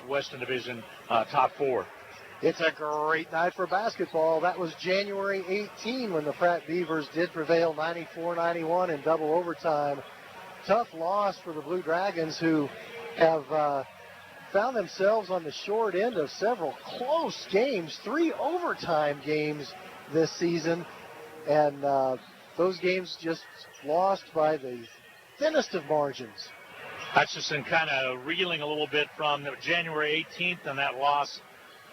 Western Division top four. It's a great night for basketball. That was January 18 when the Pratt Beavers did prevail 94-91 in double overtime. Tough loss for the Blue Dragons, who have found themselves on the short end of several close games, 3 overtime games this season. And those games just lost by the thinnest of margins. Hutchinson kind of reeling a little bit from January 18th and that loss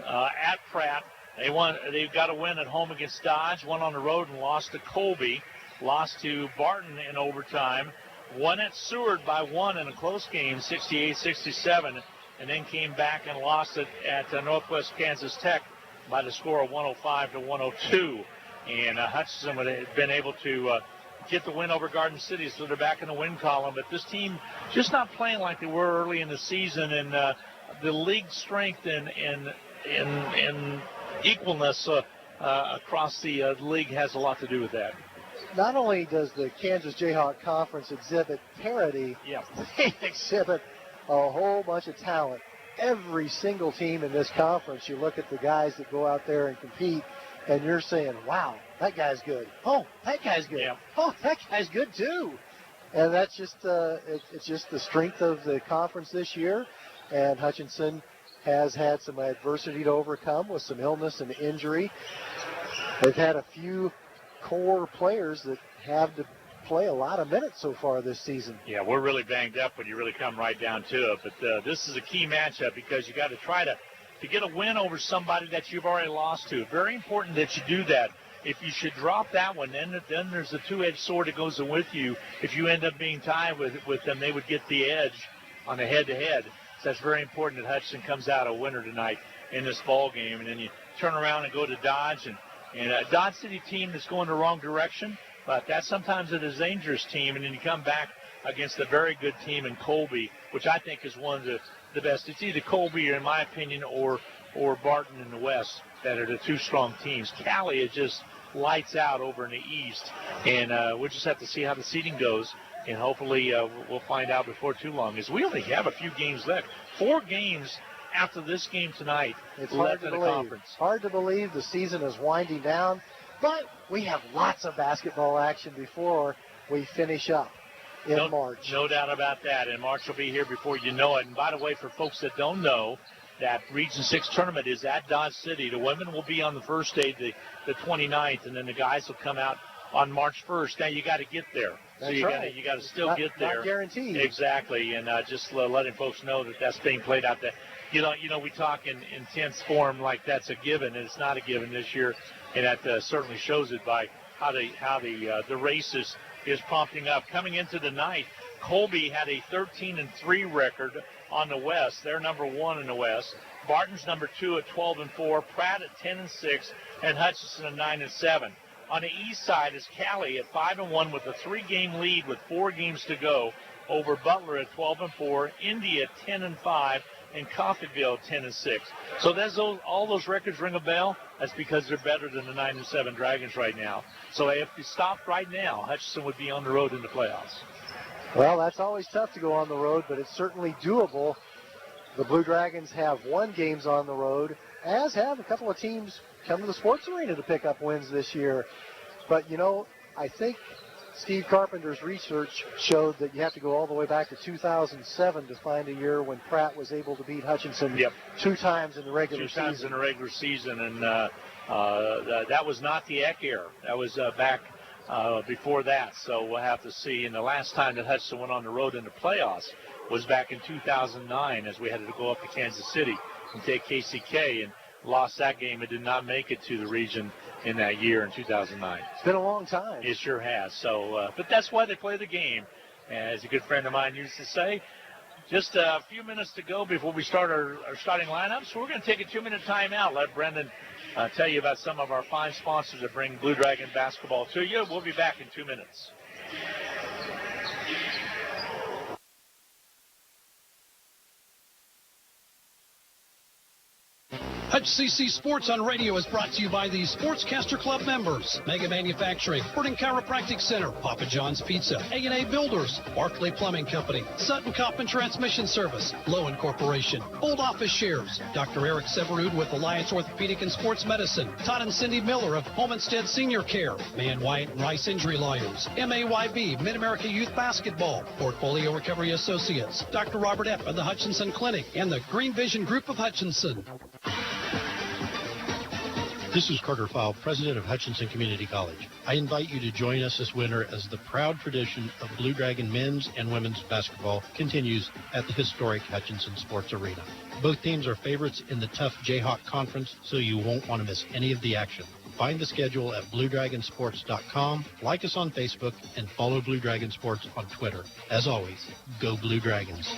at Pratt. They've got a win at home against Dodge, won on the road and lost to Colby, lost to Barton in overtime, won at Seward by 1 in a close game, 68-67, and then came back and lost it at Northwest Kansas Tech by the score of 105-102. And Hutchinson would have been able to get the win over Garden City, so they're back in the win column. But this team just not playing like they were early in the season, and the league strength and equalness across the league has a lot to do with that. Not only does the Kansas Jayhawk Conference exhibit parity, they exhibit a whole bunch of talent. Every single team in this conference, you look at the guys that go out there and compete, and you're saying, wow, that guy's good. Oh, that guy's good. Yeah. Oh, that guy's good too. And that's just it's just the strength of the conference this year. And Hutchinson has had some adversity to overcome with some illness and injury. They've had a few core players that have to play a lot of minutes so far this season. Yeah, we're really banged up when you really come right down to it. But this is a key matchup because you got to try to get a win over somebody that you've already lost to. Very important that you do that. If you should drop that one, then there's a two-edged sword that goes with you. If you end up being tied with them, they would get the edge on the head-to-head. So that's very important that Hutchinson comes out a winner tonight in this ball game. And then you turn around and go to Dodge, and a Dodge City team that's going the wrong direction, but that's sometimes a dangerous team. And then you come back against a very good team in Colby, which I think is one of the best. It's either Colby, in my opinion, or Barton in the West that are the two strong teams. Cali is just lights out over in the East, and we'll just have to see how the seeding goes, and hopefully we'll find out before too long, as we only have a few games left. 4 games after this game tonight. It's left hard to in the believe. conference. Hard to believe the season is winding down, but we have lots of basketball action before we finish up in March. No doubt about that, and March will be here before you know it. And by the way, for folks that don't know, that Region 6 tournament is at Dodge City. The women will be on the first day, the 29th, and then the guys will come out on March 1st. Now you got to get there. That's so right. You got to still get there. Not guaranteed. Exactly, and just letting folks know that that's being played out there. You know, we talk in tense form like that's a given, and it's not a given this year, and that certainly shows it by how the race is prompting up. Coming into the night, Colby had a 13-3 record on the West. They're number 1 in the West. Barton's number 2 at 12-4. Pratt at 10-6, and Hutchinson at 9-7. On the east side is Cali at 5-1 with a 3-game lead with 4 games to go over Butler at 12-4, Indy at 10-5, and Coffeyville 10-6. So all those records ring a bell. That's because they're better than the 9-7 Dragons right now. So if you stopped right now, Hutchinson would be on the road in the playoffs. Well, that's always tough to go on the road, but it's certainly doable. The Blue Dragons have won games on the road, as have a couple of teams come to the sports arena to pick up wins this year. But, you know, I think Steve Carpenter's research showed that you have to go all the way back to 2007 to find a year when Pratt was able to beat Hutchinson 2 times in the regular season. 2 times in the regular season, and that was not the Eck era. That was back before that, so we'll have to see. And the last time that Hutchinson went on the road in the playoffs was back in 2009, as we had to go up to Kansas City and take KCK, and lost that game and did not make it to the region in that year in 2009. It's been a long time. It sure has. So, but that's why they play the game. As a good friend of mine used to say, just a few minutes to go before we start our starting lineup. So we're going to take a 2-minute timeout. Let Brendan tell you about some of our fine sponsors that bring Blue Dragon basketball to you. We'll be back in 2 minutes. HCC Sports on Radio is brought to you by the Sportscaster Club members, Mega Manufacturing, Burton Chiropractic Center, Papa John's Pizza, A&A Builders, Barclay Plumbing Company, Sutton Coffin Transmission Service, Lowen Corporation, Old Office Shares, Dr. Eric Severud with Alliance Orthopedic and Sports Medicine, Todd and Cindy Miller of Homestead Senior Care, Man Wyatt and Rice Injury Lawyers, MAYB, Mid-America Youth Basketball, Portfolio Recovery Associates, Dr. Robert F. of the Hutchinson Clinic, and the Green Vision Group of Hutchinson. This is Carter Fowle, president of Hutchinson Community College. I invite you to join us this winter as the proud tradition of Blue Dragon men's and women's basketball continues at the historic Hutchinson Sports Arena. Both teams are favorites in the tough Jayhawk Conference, so you won't want to miss any of the action. Find the schedule at BlueDragonSports.com, like us on Facebook, and follow Blue Dragon Sports on Twitter. As always, go Blue Dragons.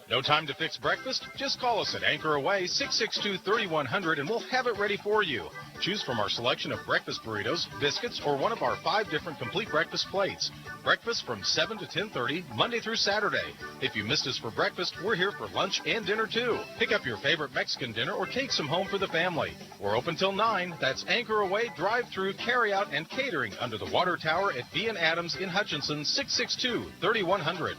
No time to fix breakfast? Just call us at Anchor Away 662-3100 and we'll have it ready for you. Choose from our selection of breakfast burritos, biscuits, or one of our 5 different complete breakfast plates. Breakfast from 7 to 10:30, Monday through Saturday. If you missed us for breakfast, we're here for lunch and dinner too. Pick up your favorite Mexican dinner or take some home for the family. We're open till 9. That's Anchor Away, drive-through, carry-out, and catering under the water tower at B&. Adams in Hutchinson, 662-3100.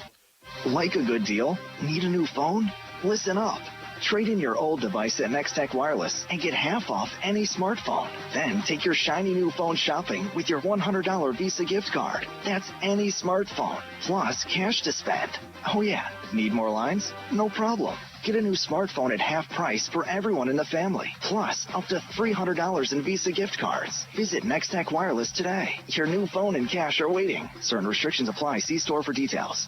Like a good deal? Need a new phone? Listen up. Trade in your old device at Nextech Wireless and get half off any smartphone. Then take your shiny new phone shopping with your $100 Visa gift card. That's any smartphone, plus cash to spend. Oh yeah, need more lines? No problem. Get a new smartphone at half price for everyone in the family, plus up to $300 in Visa gift cards. Visit Nextech Wireless today. Your new phone and cash are waiting. Certain restrictions apply. See store for details.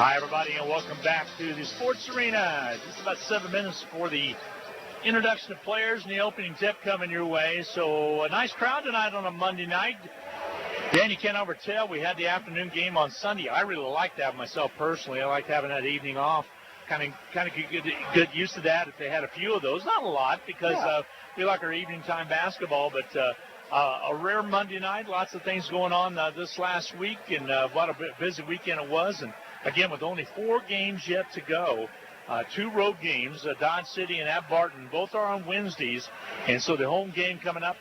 Hi, everybody, and welcome back to the Sports Arena. Just about 7 minutes for the introduction of players and the opening tip coming your way. So a nice crowd tonight on a Monday night. Dan, you can't overtell. We had the afternoon game on Sunday. I really like that myself personally. I like having that evening off. Kind of good use of that if they had a few of those. Not a lot because we like our evening time basketball, but a rare Monday night. Lots of things going on this last week, and what a busy weekend it was. And again, with only 4 games yet to go, 2 road games, Dodge City and at Barton, both are on Wednesdays. And so the home game coming up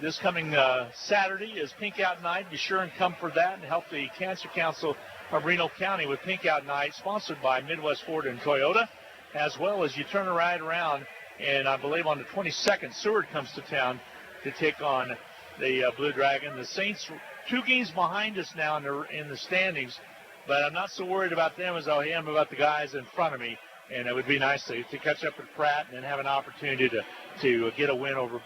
this coming Saturday is Pink Out Night. Be sure and come for that and help the Cancer Council of Reno County with Pink Out Night, sponsored by Midwest Ford and Toyota, as well as you turn right around, and I believe on the 22nd, Seward comes to town to take on the Blue Dragon. The Saints 2 games behind us now in the standings, but I'm not so worried about them as I am about the guys in front of me. And it would be nice to catch up with Pratt and then have an opportunity to get a win over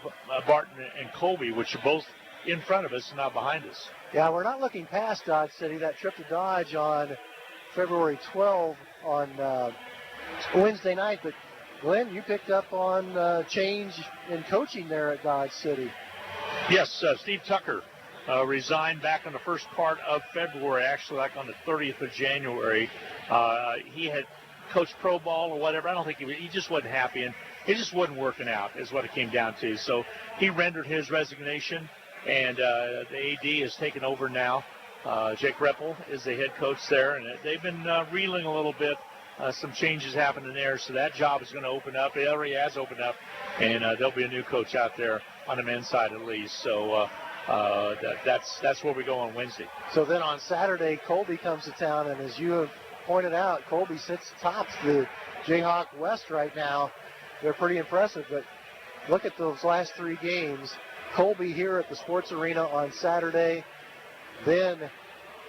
Barton and Colby, which are both in front of us and not behind us. Yeah, we're not looking past Dodge City. That trip to Dodge on February 12 on Wednesday night. But, Glenn, you picked up on change in coaching there at Dodge City. Yes, Steve Tucker resigned back on the first part of February, actually like on the 30th of January. He had coached pro ball or whatever. I don't think he just wasn't happy, and it just wasn't working out is what it came down to. So he rendered his resignation, and the AD has taken over now. Jake Reppel is the head coach there, and they've been reeling a little bit. Some changes happening there, so that job is going to open up. It already has opened up, and there'll be a new coach out there on the men's side at least. So that's where we go on Wednesday. So then on Saturday, Colby comes to town, and as you have pointed out, Colby sits tops the Jayhawk West right now. They're pretty impressive, but look at those last 3 games. Colby here at the Sports Arena on Saturday, then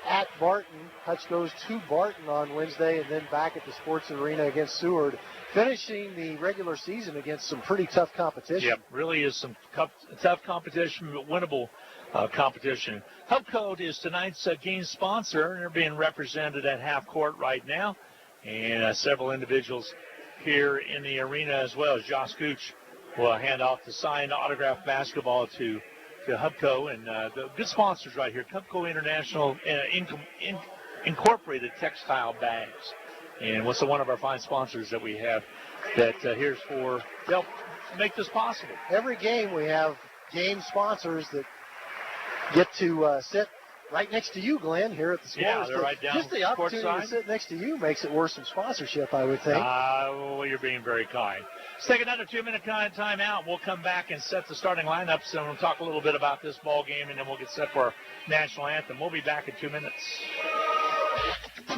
at Barton. Hutch goes to Barton on Wednesday, and then back at the Sports Arena against Seward, finishing the regular season against some pretty tough competition. Yep, really is some tough competition, but winnable competition. Hubcode is tonight's game sponsor, and they're being represented at half court right now, and several individuals here in the arena as well. As Josh Gooch will hand off the signed autographed basketball to Hubco, and the good sponsors right here, Hubco International Incorporated Textile Bags. And what's one of our fine sponsors that we have that here's for help make this possible. Every game we have game sponsors that get to sit right next to you, Glenn, here at the Sports. Yeah, they're right down just the opportunity side. to sit next to you makes it worth some sponsorship, I would think. Well, you're being very kind. Let's take another 2-minute timeout. We'll come back and set the starting lineups, and we'll talk a little bit about this ball game, and then we'll get set for our national anthem. We'll be back in 2 minutes.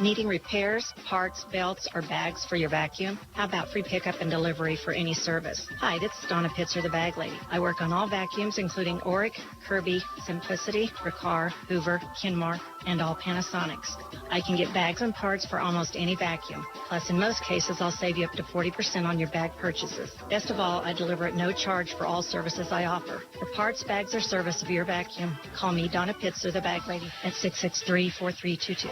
Needing repairs, parts, belts, or bags for your vacuum? How about free pickup and delivery for any service? Hi, this is Donna Pitzer, the Bag Lady. I work on all vacuums, including Auric, Kirby, Simplicity, Riccar, Hoover, Kinmar, and all Panasonics. I can get bags and parts for almost any vacuum. Plus, in most cases, I'll save you up to 40% on your bag purchases. Best of all, I deliver at no charge for all services I offer. For parts, bags, or service of your vacuum, call me, Donna Pitzer, the Bag Lady, at 663-4322.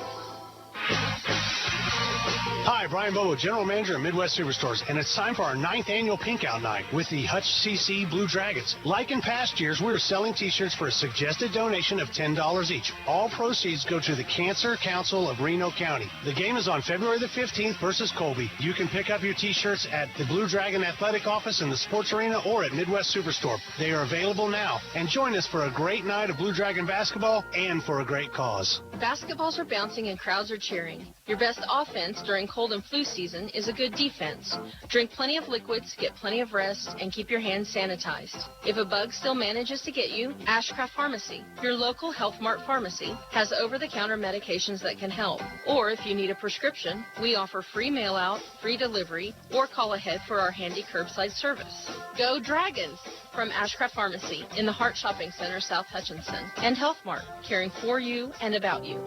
Hi, Brian Bobo, General Manager of Midwest Superstores, and it's time for our 9th annual Pink Out Night with the Hutch CC Blue Dragons. Like in past years, we're selling t-shirts for a suggested donation of $10 each. All proceeds go to the Cancer Council of Reno County. The game is on February the 15th versus Colby. You can pick up your t-shirts at the Blue Dragon Athletic Office in the Sports Arena or at Midwest Superstore. They are available now. And join us for a great night of Blue Dragon basketball and for a great cause. Basketballs are bouncing and crowds are cheering. Your best offense during cold and flu season is a good defense. Drink plenty of liquids, get plenty of rest, and keep your hands sanitized. If a bug still manages to get you, Ashcraft Pharmacy, your local Health Mart pharmacy, has over-the-counter medications that can help. Or if you need a prescription, we offer free mail-out, free delivery, or call ahead for our handy curbside service. Go Dragons! From Ashcraft Pharmacy in the Hart Shopping Center, South Hutchinson, and Health Mart, caring for you and about you.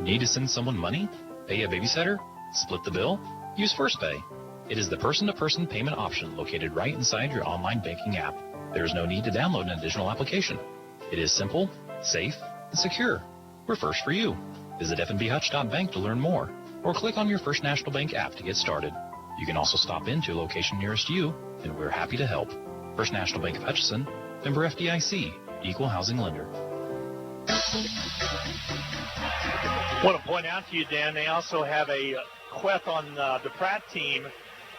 Need to send someone money? Pay a babysitter? Split the bill? Use First Pay. It is the person-to-person payment option located right inside your online banking app. There is no need to download an additional application. It is simple, safe, and secure. We're first for you. Visit fnbhutch.bank to learn more, or click on your First National Bank app to get started. You can also stop into a location nearest you, and we're happy to help. First National Bank of Hutchinson, member FDIC, equal housing lender. I want to point out to you, Dan, they also have a Queth on the Pratt team,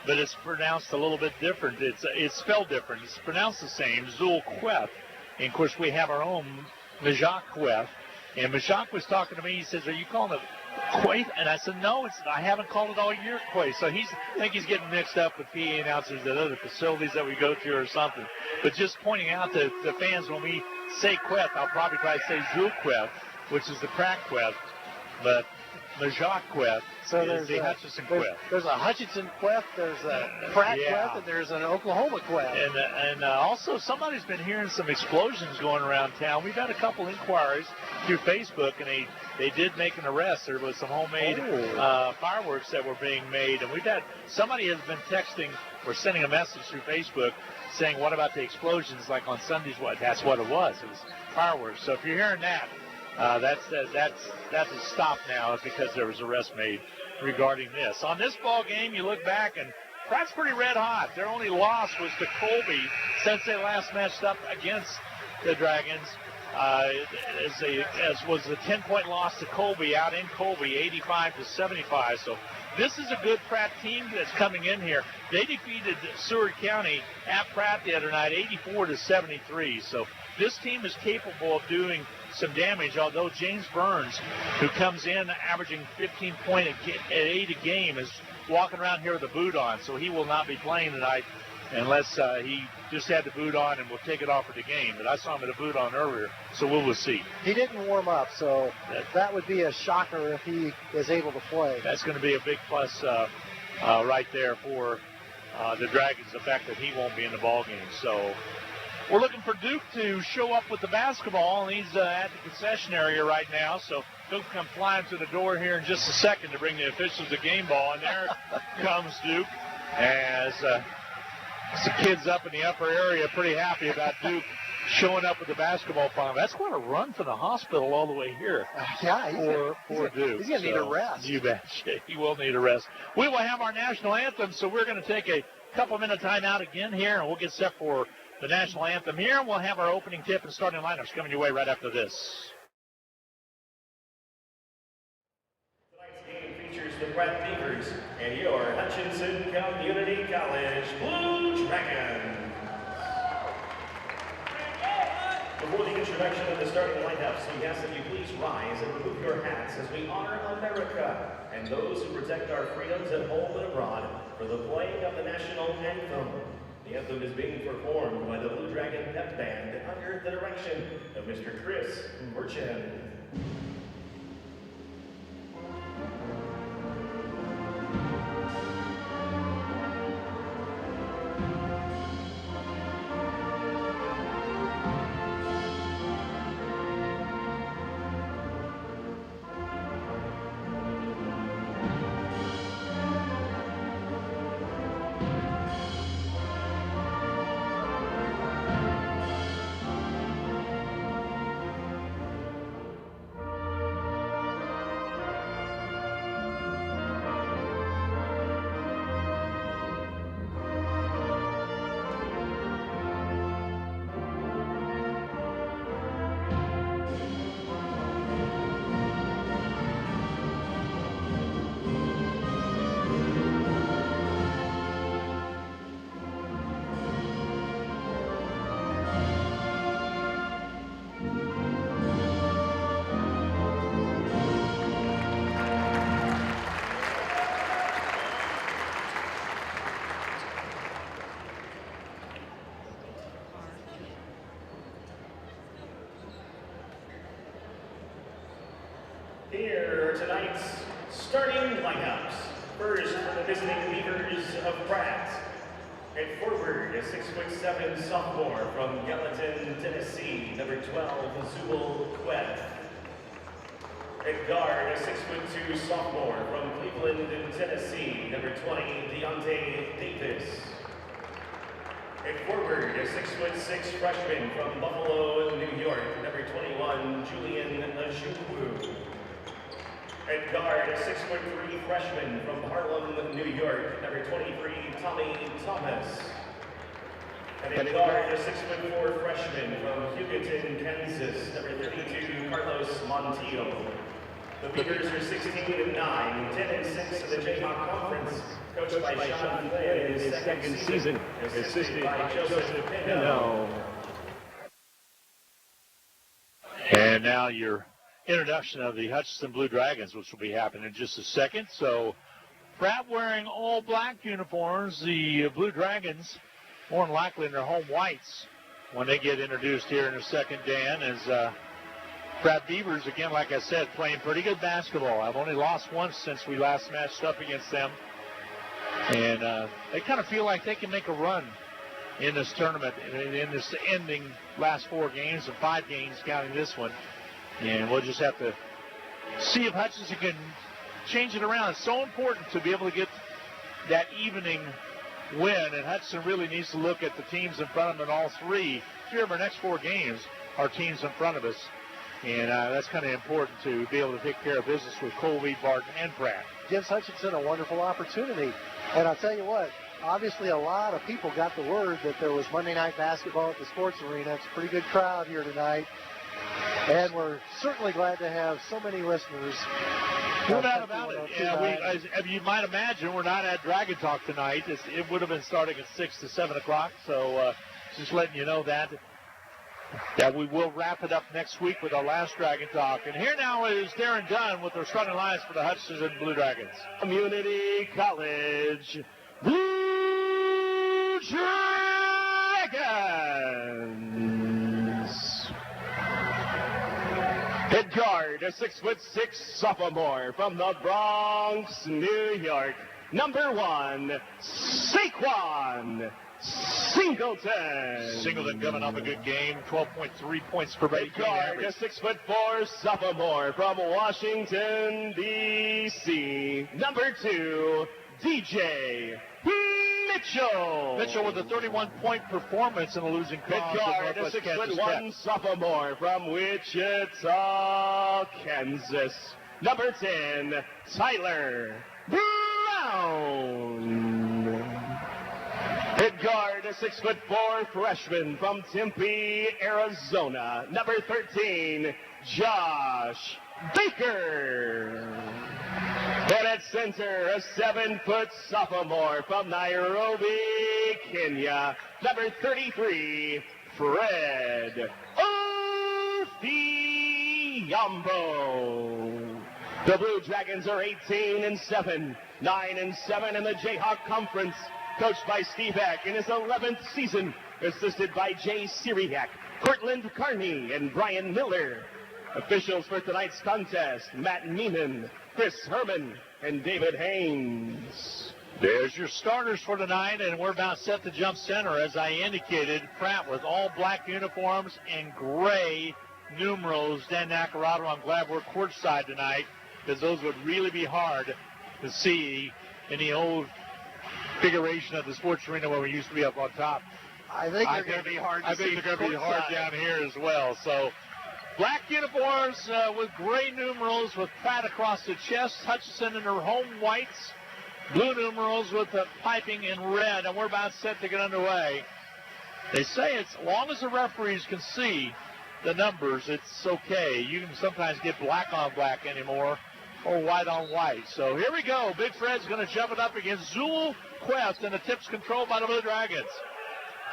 but it's pronounced a little bit different. It's spelled different. It's pronounced the same, Zul Queth. And, of course, we have our own Jayhawk West. And Jayhawk was talking to me. He says, are you calling it Quaith? And I said, no, I haven't called it all year Quaith. So I think he's getting mixed up with PA announcers at other facilities that we go to or something. But just pointing out to the fans, when we say Queth, I'll probably try to say Zul Queth, which is the Pratt Queth. But Jayhawk Queth is the Hutchinson Queth. There's a Hutchinson Queth, there's a Pratt Queth, and there's an Oklahoma Queth. And also somebody's been hearing some explosions going around town. We've had a couple inquiries through Facebook, and they did make an arrest. There was some homemade fireworks that were being made, and somebody has been texting or sending a message through Facebook saying, what about the explosions like on Sundays? That's what it was. It was fireworks. So if you're hearing that, that's a stop now because there was arrest made regarding this. On this ball game, you look back, and Pratt's pretty red hot. Their only loss was to Colby since they last matched up against the Dragons. As was a 10-point loss to Colby out in Colby, 85-75. So this is a good Pratt team that's coming in here. They defeated Seward County at Pratt the other night, 84-73. So this team is capable of doing some damage, although James Burns, who comes in averaging 15 points at 8 a game, is walking around here with a boot on, so he will not be playing tonight unless he just had the boot on and will take it off for the game. But I saw him with a boot on earlier, so we'll see. He didn't warm up, so that would be a shocker if he is able to play. That's going to be a big plus right there for the Dragons, the fact that he won't be in the ball game. So we're looking for Duke to show up with the basketball, and he's at the concession area right now. So Duke come flying to the door here in just a second to bring the officials a game ball. And there comes Duke as some kids up in the upper area pretty happy about Duke showing up with the basketball final. That's quite a run for the hospital all the way here. For Duke. He's going to need a rest. You bet. He will need a rest. We will have our national anthem, so we're going to take a couple-minute timeout again here, and we'll get set for the national anthem here, and we'll have our opening tip and starting lineups coming your way right after this. Tonight's game features the Pratt Beavers and your Hutchinson Community College Blue Dragons. Before Before the introduction of the starting lineups, we ask that you please rise and remove your hats as we honor America and those who protect our freedoms at home and abroad for the playing of the national anthem. The anthem is being performed by the Blue Dragon Pep Band under the direction of Mr. Chris Merchant. Here are tonight's starting lineups. First, for the visiting Beavers of Pratt. At forward, a 6'7" sophomore from Gallatin, Tennessee, number 12, Jayhawk West. At guard, a 6'2" sophomore from Cleveland, Tennessee, number 20, Deontay Davis. At forward, a 6'6" freshman from Buffalo, New York, number 21, Julian Ajukwu. At guard, a 6'3" freshman from Harlem, New York, number 23, Tommy Thomas. And at guard, a 6'4" freshman from Hugoton, Kansas, number 32, Carlos Montiel. The Beavers are 16-9, 10-6 in the Jayhawk Conference, coached by Sean Flynn in his second season, assisted by Joseph Pino. And now your introduction of the Hutchinson Blue Dragons, which will be happening in just a second. So Pratt wearing all black uniforms. The Blue Dragons, more than likely in their home whites when they get introduced here in a second, Dan, as Pratt Beavers, again, like I said, playing pretty good basketball. I've only lost once since we last matched up against them. And they kind of feel like they can make a run in this tournament, in this ending last 4 games and 5 games counting this one. And we'll just have to see if Hutchinson can change it around. It's so important to be able to get that evening win, and Hutchinson really needs to look at the teams in front of them in all 3 of our next 4 games are teams in front of us. And that's kind of important to be able to take care of business with Colby, Barton, and Pratt. Gives Hutchinson a wonderful opportunity. And I'll tell you what, obviously a lot of people got the word that there was Monday night basketball at the Sports Arena. It's a pretty good crowd here tonight. And we're certainly glad to have so many listeners. No doubt about it. Yeah, as you might imagine, we're not at Dragon Talk tonight. It would have been starting at 6 to 7 o'clock. So just letting you know that we will wrap it up next week with our last Dragon Talk. And here now is Darren Dunn with our starting lines for the Hutchinson Blue Dragons. Community College Blue Dragons. Head guard, a 6'6" sophomore from the Bronx, New York, number 1, Saquon Singleton. Singleton coming off a good game, 12.3 points per game. Guard, a 6'4" sophomore from Washington, D.C., number 2, DJ Mitchell. Mitchell with a 31-point performance in a losing cause. Guard, a 6'1" sophomore from Wichita, Kansas, number 10, Tyler Brown. Head guard, a 6'4" freshman from Tempe, Arizona, number 13, Josh Baker. And at center, a 7-foot sophomore from Nairobi, Kenya, number 33, Fred Yambo. The Blue Dragons are 18-7, 9-7 in the Jayhawk Conference. Coached by Steve Eck in his 11th season, assisted by Jay Siriak, Cortland Carney, and Brian Miller. Officials for tonight's contest, Matt Neiman, Chris Herman, and David Haynes. There's your starters for tonight, and we're about set to jump center. As I indicated, Pratt with all black uniforms and gray numerals. Dan Nacarado, I'm glad we're courtside tonight, because those would really be hard to see in the old configuration of the sports arena where we used to be up on top. I think they're going to be hard to see. I think they're going to be hard down here as well. So black uniforms with gray numerals with Pratt across the chest. Hutchinson in her home whites. Blue numerals with the piping in red, and we're about set to get underway. They say it's as long as the referees can see the numbers, it's okay. You can sometimes get black on black anymore or white on white. So here we go. Big Fred's going to jump it up against Zool Quest, and the tip's controlled by the Blue Dragons.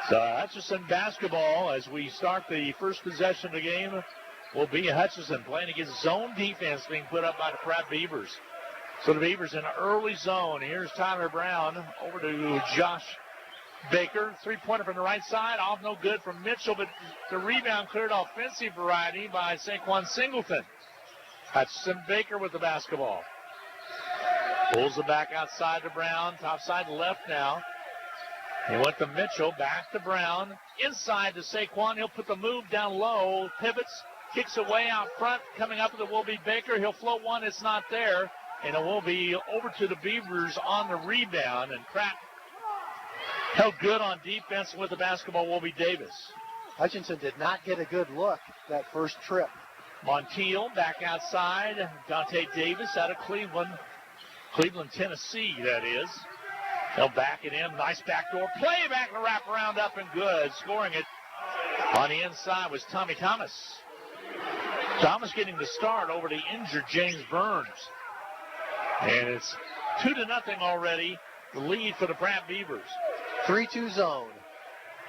So Hutchinson basketball as we start the first possession of the game will be Hutchinson playing against zone defense being put up by the Pratt Beavers. So the Beavers in early zone. Here's Tyler Brown over to Josh Baker. Three-pointer from the right side. Off no good from Mitchell, but the rebound cleared offensive variety by Saquon Singleton. Hutchinson Baker with the basketball. Pulls it back outside to Brown. Top side left now. He went to Mitchell. Back to Brown. Inside to Saquon. He'll put the move down low. Pivots. Kicks away out front. Coming up with it will be Baker. He'll float one. It's not there. And it will be over to the Beavers on the rebound. And Pratt held good on defense. With the basketball will be Davis. Hutchinson did not get a good look that first trip. Montiel back outside. Dante Davis out of Cleveland, Tennessee, that is. They'll back it in. Nice backdoor play. Back to wrap around up and good. Scoring it on the inside was Tommy Thomas. Thomas getting the start over the injured James Burns. And it's 2-0 already. The lead for the Pratt Beavers. 3-2 zone.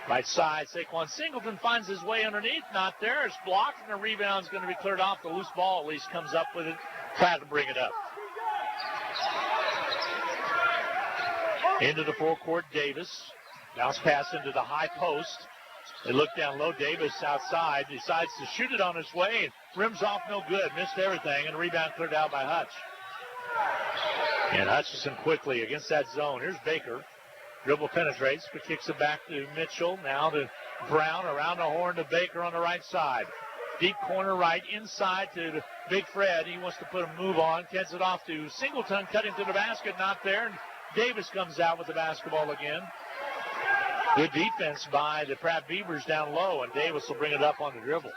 Right side, Saquon Singleton finds his way underneath. Not there. It's blocked, and the rebound's going to be cleared off. The loose ball at least comes up with it. Pratt to bring it up. Into the forecourt, Davis. Bounce pass into the high post. They look down low. Davis outside. Decides to shoot it on his way. And rims off no good. Missed everything, and the rebound cleared out by Hutch. And Hutchinson quickly against that zone. Here's Baker. Dribble penetrates, but kicks it back to Mitchell. Now to Brown, around the horn to Baker on the right side. Deep corner right, inside to Big Fred. He wants to put a move on. Gets it off to Singleton, cutting to the basket, not there. And Davis comes out with the basketball again. Good defense by the Pratt Beavers down low, and Davis will bring it up on the dribble.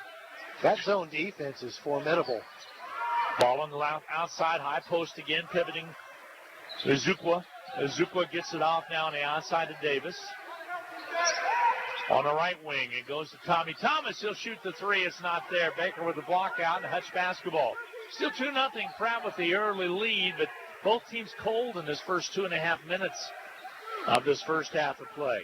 That zone defense is formidable. Ball on the outside, high post again, pivoting. Izukwa gets it off now on the outside to Davis. On the right wing, it goes to Tommy Thomas. He'll shoot the three. It's not there. Baker with the block out and Hutch basketball. Still 2-0. Pratt with the early lead, but both teams cold in this first 2.5 minutes of this first half of play.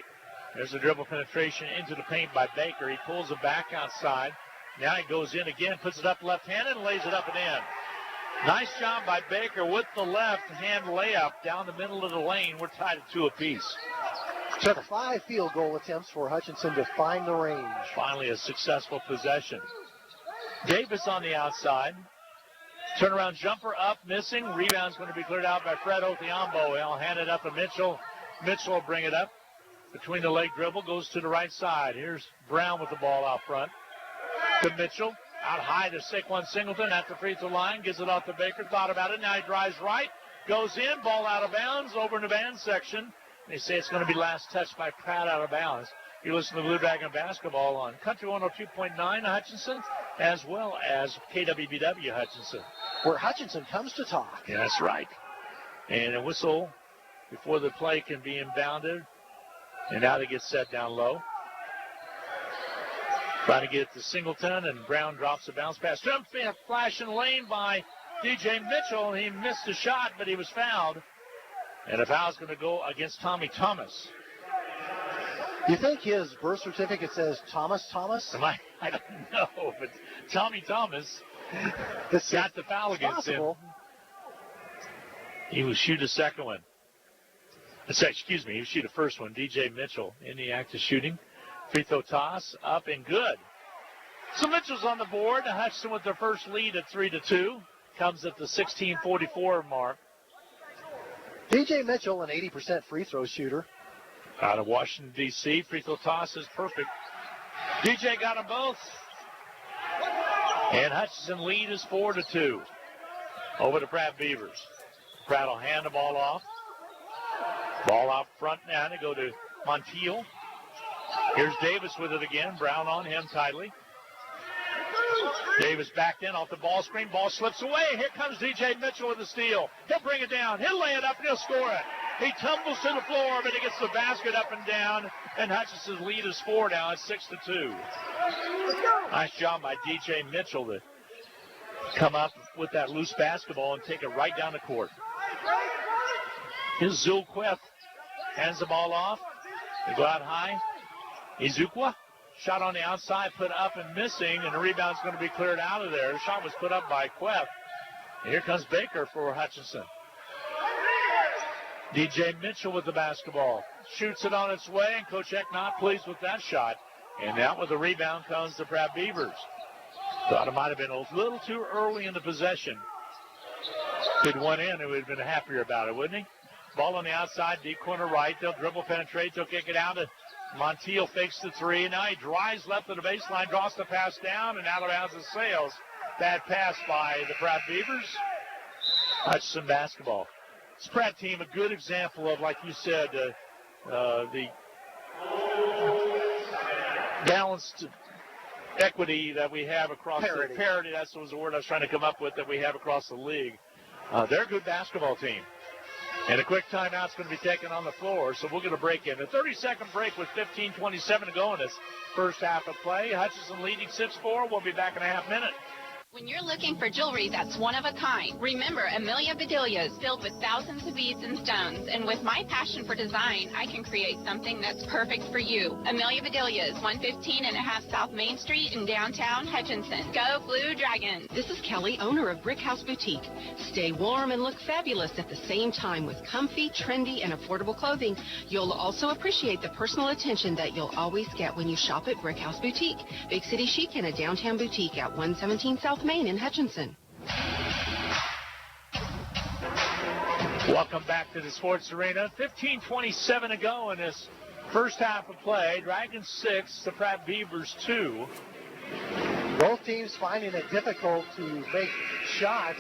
There's a dribble penetration into the paint by Baker. He pulls it back outside. Now he goes in again, puts it up left-handed and lays it up and in. Nice job by Baker with the left-hand layup down the middle of the lane. We're tied at 2 apiece. Took 5 field goal attempts for Hutchinson to find the range. Finally a successful possession. Davis on the outside. Turnaround jumper up, missing. Rebound's going to be cleared out by Fred Othiambo. He'll hand it up to Mitchell. Mitchell will bring it up. Between the leg dribble, goes to the right side. Here's Brown with the ball out front. To Mitchell. Out high to Saquon Singleton at the free throw line. Gives it off to Baker. Thought about it. Now he drives right. Goes in. Ball out of bounds. Over in the band section. They say it's going to be last touched by Pratt out of bounds. You listen to Blue Dragon basketball on Country 102.9 Hutchinson, as well as KWBW Hutchinson. Where Hutchinson comes to talk. Yeah, that's right. And a whistle before the play can be inbounded. And now they get set down low. Trying to get it to Singleton, and Brown drops a bounce pass. Jump flash in lane by DJ Mitchell. He missed a shot, but he was fouled. And a foul's going to go against Tommy Thomas. You think his birth certificate says Thomas Thomas? I don't know, but Tommy Thomas got the foul against him. He will shoot a second one. Excuse me, he will shoot a first one. DJ Mitchell in the act of shooting. Free throw toss, up and good. So Mitchell's on the board. Hutchinson with their first lead at 3-2. Comes at the 16:44 mark. DJ Mitchell, an 80% free throw shooter. Out of Washington, D.C. Free throw toss is perfect. DJ got them both. And Hutchinson lead is 4-2. Over to Pratt Beavers. Pratt will hand the ball off. Ball out front now to go to Montiel. Here's Davis with it again. Brown on him tightly. Davis backed in off the ball screen. Ball slips away. Here comes DJ Mitchell with the steal. He'll bring it down. He'll lay it up and he'll score it. He tumbles to the floor, but he gets the basket up and down. And Hutchinson's lead is 4 now. It's 6-2. Nice job by DJ Mitchell to come up with that loose basketball and take it right down the court. Here's Zulqueth. Hands the ball off. They go out high. Izukwa. Shot on the outside, put up and missing, and the rebound's going to be cleared out of there. The shot was put up by Queth. And here comes Baker for Hutchinson. DJ Mitchell with the basketball. Shoots it on its way, and Coach Eck not pleased with that shot. And out with the rebound comes the Pratt Beavers. Thought it might have been a little too early in the possession. If it went in, he would have been happier about it, wouldn't he? Ball on the outside, deep corner right. They'll dribble, penetrate. They'll kick it out to Montiel, fakes the three. Now he drives left of the baseline, draws the pass down, and out of bounds it sails. Bad pass by the Pratt Beavers. Hutchinson basketball. This Pratt team, a good example of, like you said, the balanced equity that we have across the parity. That was the word I was trying to come up with, that we have across the league. They're a good basketball team. And a quick timeout's going to be taken on the floor, so we'll get a break in. A 30-second break with 15:27 to go in this first half of play. Hutchinson leading 6-4. We'll be back in a half minute. When you're looking for jewelry that's one of a kind, remember Amelia Bedelia's filled with thousands of beads and stones. And with my passion for design, I can create something that's perfect for you. Amelia Bedelia's, 115.5 South Main Street in downtown Hutchinson. Go Blue Dragons. This is Kelly, owner of Brick House Boutique. Stay warm and look fabulous at the same time with comfy, trendy, and affordable clothing. You'll also appreciate the personal attention that you'll always get when you shop at Brick House Boutique. Big City Chic and a downtown boutique at 117 South Main in Hutchinson. Welcome back to the Sports Arena. 15:27 to go in this first half of play. Dragons 6, the Pratt Beavers 2. Both teams finding it difficult to make shots.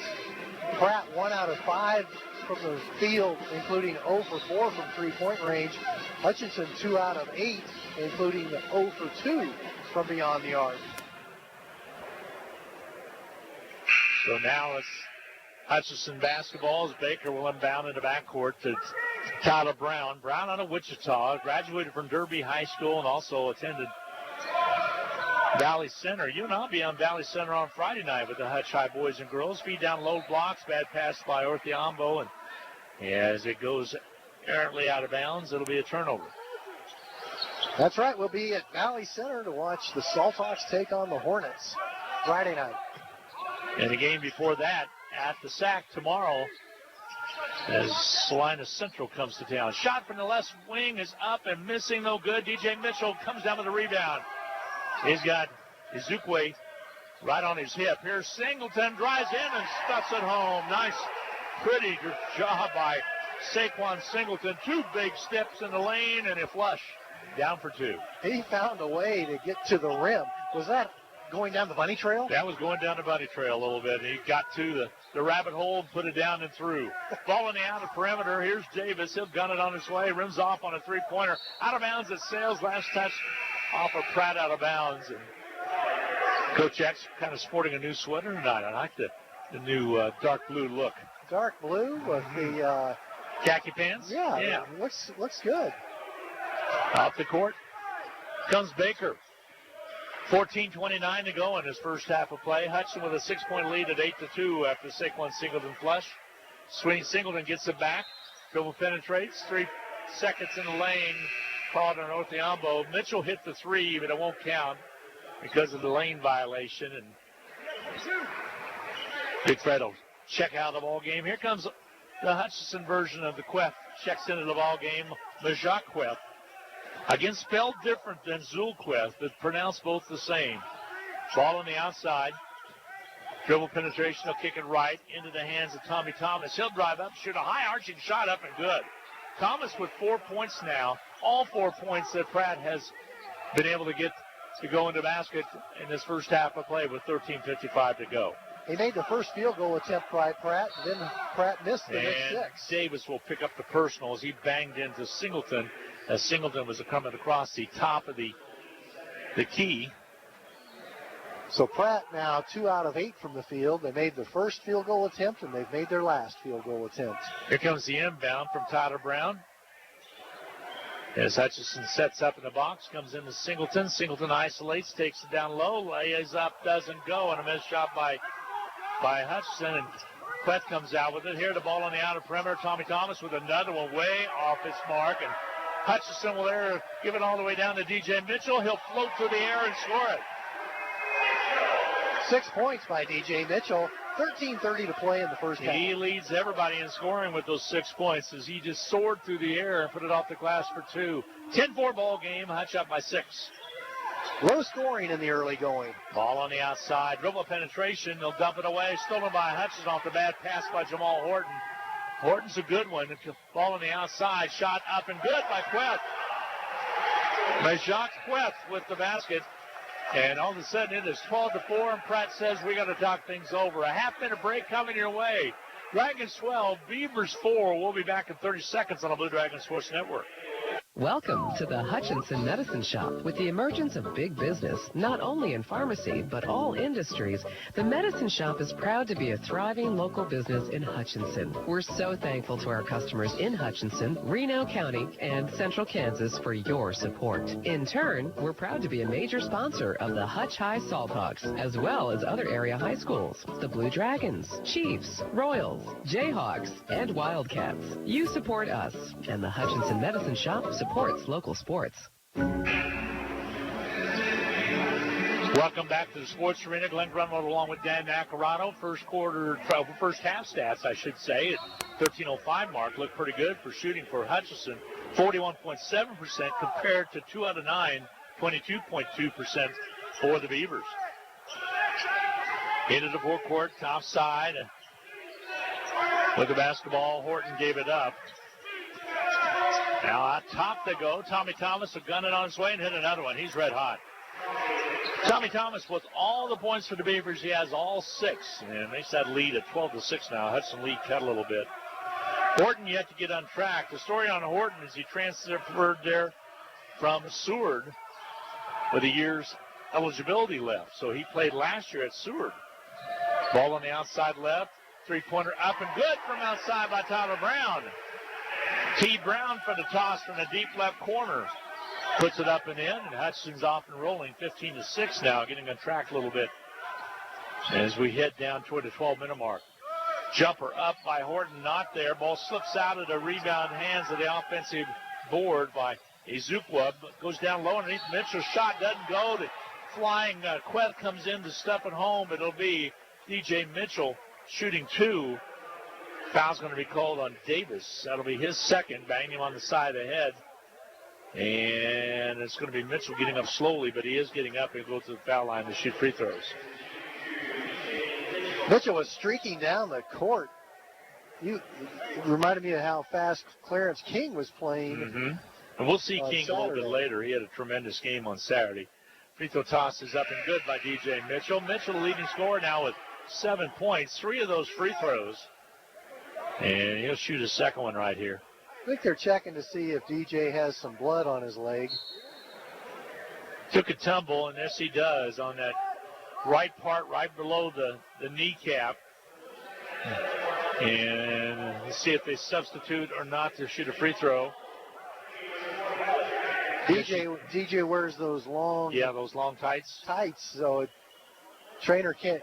Pratt 1 out of 5 from the field, including 0 for 4 from three-point range. Hutchinson 2 out of 8, including 0 for 2 from beyond the arc. So now it's Hutchinson basketball as Baker will inbound in the backcourt to Tyler Brown. Brown out of Wichita, graduated from Derby High School and also attended Valley Center. You and I'll be on Valley Center on Friday night with the Hutch High boys and girls. Feed down low blocks, bad pass by Orthiambo, and as it goes errantly out of bounds, it'll be a turnover. That's right. We'll be at Valley Center to watch the Salthawks take on the Hornets Friday night. And the game before that at the SAC tomorrow as Salina Central comes to town. Shot from the left wing is up and missing, no good. DJ Mitchell comes down with a rebound. He's got Izukwe right on his hip. Here's Singleton, drives in and stuffs it home. Nice, pretty good job by Saquon Singleton. 2 big steps in the lane and a flush. Down for 2. He found a way to get to the rim. Was that going down the bunny trail? That was going down the bunny trail a little bit. He got to the rabbit hole and put it down and through. Ball on the outer perimeter. Here's Davis. He'll gun it on his way. Rims off on a three-pointer. Out of bounds it sails. Last touch off of Pratt out of bounds. And Coach X kind of sporting a new sweater tonight. I like the new dark blue look. Dark blue with the khaki pants? Yeah. Looks good. Off the court comes Baker. 14:29 to go in his first half of play. Hutchinson with a 6-point lead at 8-2 after Saquon Singleton flush. Swing Singleton gets it back. Dribble penetrates. 3 seconds in the lane. called on Orthiombo. Mitchell hit the three, but it won't count because of the lane violation. And Big Fred will check out of the ball game. Here comes the Hutchinson version of the Queth. Checks into the ball game. Jayhawk Queth. Again, spelled different than Zulqueth, but pronounced both the same. Ball on the outside. Dribble penetration. He'll kick it right into the hands of Tommy Thomas. He'll drive up, shoot a high arching shot up and good. Thomas with 4 points now. All 4 points that Pratt has been able to get to go into basket in this first half of play with 13:55 to go. He made the first field goal attempt by Pratt, then Pratt missed the next 6. Davis will pick up the personal as he banged into Singleton, as Singleton was coming across the top of the key. So Pratt now 2 out of 8 from the field. They made the first field goal attempt, and they've made their last field goal attempt. Here comes the inbound from Tyler Brown. As Hutchinson sets up in the box, comes into Singleton. Singleton isolates, takes it down low, lays up, doesn't go, and a missed shot by Hutchinson. And Queth comes out with it. Here the ball on the outer perimeter. Tommy Thomas with another one way off his mark. And Hutchinson will there give it all the way down to DJ Mitchell. He'll float through the air and score it. 6 points by DJ Mitchell. 13:30 to play in the first half. He leads everybody in scoring with those 6 points as he just soared through the air and put it off the glass for 2. 10-4 ball game. Hutch up by 6. Low scoring in the early going. Ball on the outside. Dribble penetration. They'll dump it away. Stolen by Hutchinson off the bad pass by Jamal Horton. Horton's a good one. Ball on the outside. Shot up and good by Queth. Jayhawk Queth with the basket. And all of a sudden it is 12-4, and Pratt says we got to talk things over. A half-minute break coming your way. Dragons 12, Beavers 4. We'll be back in 30 seconds on the Blue Dragon Sports Network. Welcome to the Hutchinson Medicine Shop. With the emergence of big business, not only in pharmacy, but all industries, the Medicine Shop is proud to be a thriving local business in Hutchinson. We're so thankful to our customers in Hutchinson, Reno County, and Central Kansas for your support. In turn, we're proud to be a major sponsor of the Hutch High Salthawks, as well as other area high schools, the Blue Dragons, Chiefs, Royals, Jayhawks, and Wildcats. You support us, and the Hutchinson Medicine Shop supports local sports. Welcome back to the Sports Arena. Glenn Grunwald along with Dan Nacarado. First half stats, I should say, at 13:05 mark looked pretty good for shooting for Hutchinson. 41.7% compared to 2 out of 9, 22.2% for the Beavers. Into the forecourt, top side. With the basketball, Horton gave it up. Now out top they go. Tommy Thomas will gun it on his way and hit another one. He's red hot. Tommy Thomas with all the points for the Beavers. He has all 6. And makes that lead at 12-6 now. Hudson lead cut a little bit. Horton yet to get on track. The story on Horton is he transferred there from Seward with a year's eligibility left. So he played last year at Seward. Ball on the outside left. Three-pointer up and good from outside by Tyler Brown. T. Brown for the toss from the deep left corner. Puts it up and in, and Hutchinson's off and rolling. 15-6 now, getting on track a little bit as we head down toward the 12-minute mark. Jumper up by Horton, not there. Ball slips out of the rebound hands of the offensive board by Ezukwa. Goes down low underneath Mitchell's shot. Doesn't go. The flying Queth comes in to stuff it home. It'll be DJ Mitchell shooting 2. Foul's going to be called on Davis. That'll be his second. Banged him on the side of the head. And it's going to be Mitchell getting up slowly, but he is getting up and go to the foul line to shoot free throws. Mitchell was streaking down the court. It reminded me of how fast Clarence King was playing. Mm-hmm. And we'll see King Saturday. A little bit later. He had a tremendous game on Saturday. Free throw toss is up and good by DJ Mitchell. Mitchell, the leading scorer now with 7 points. 3 of those free throws. And he'll shoot a second one right here. I think they're checking to see if DJ has some blood on his leg. Took a tumble, and yes, he does, on that right part right below the kneecap. And let's see if they substitute or not to shoot a free throw. DJ wears those long... Yeah, those long tights. Tights, so a trainer can't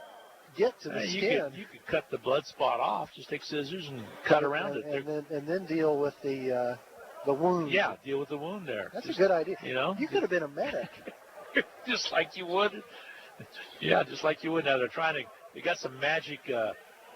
get to the skin. You could cut the blood spot off. Just take scissors and cut around it. And then deal with the the wound. Yeah, deal with the wound there. That's a good idea. You know? You could have been a medic. Just like you would. Yeah, just like you would. Now they're trying to, they got some magic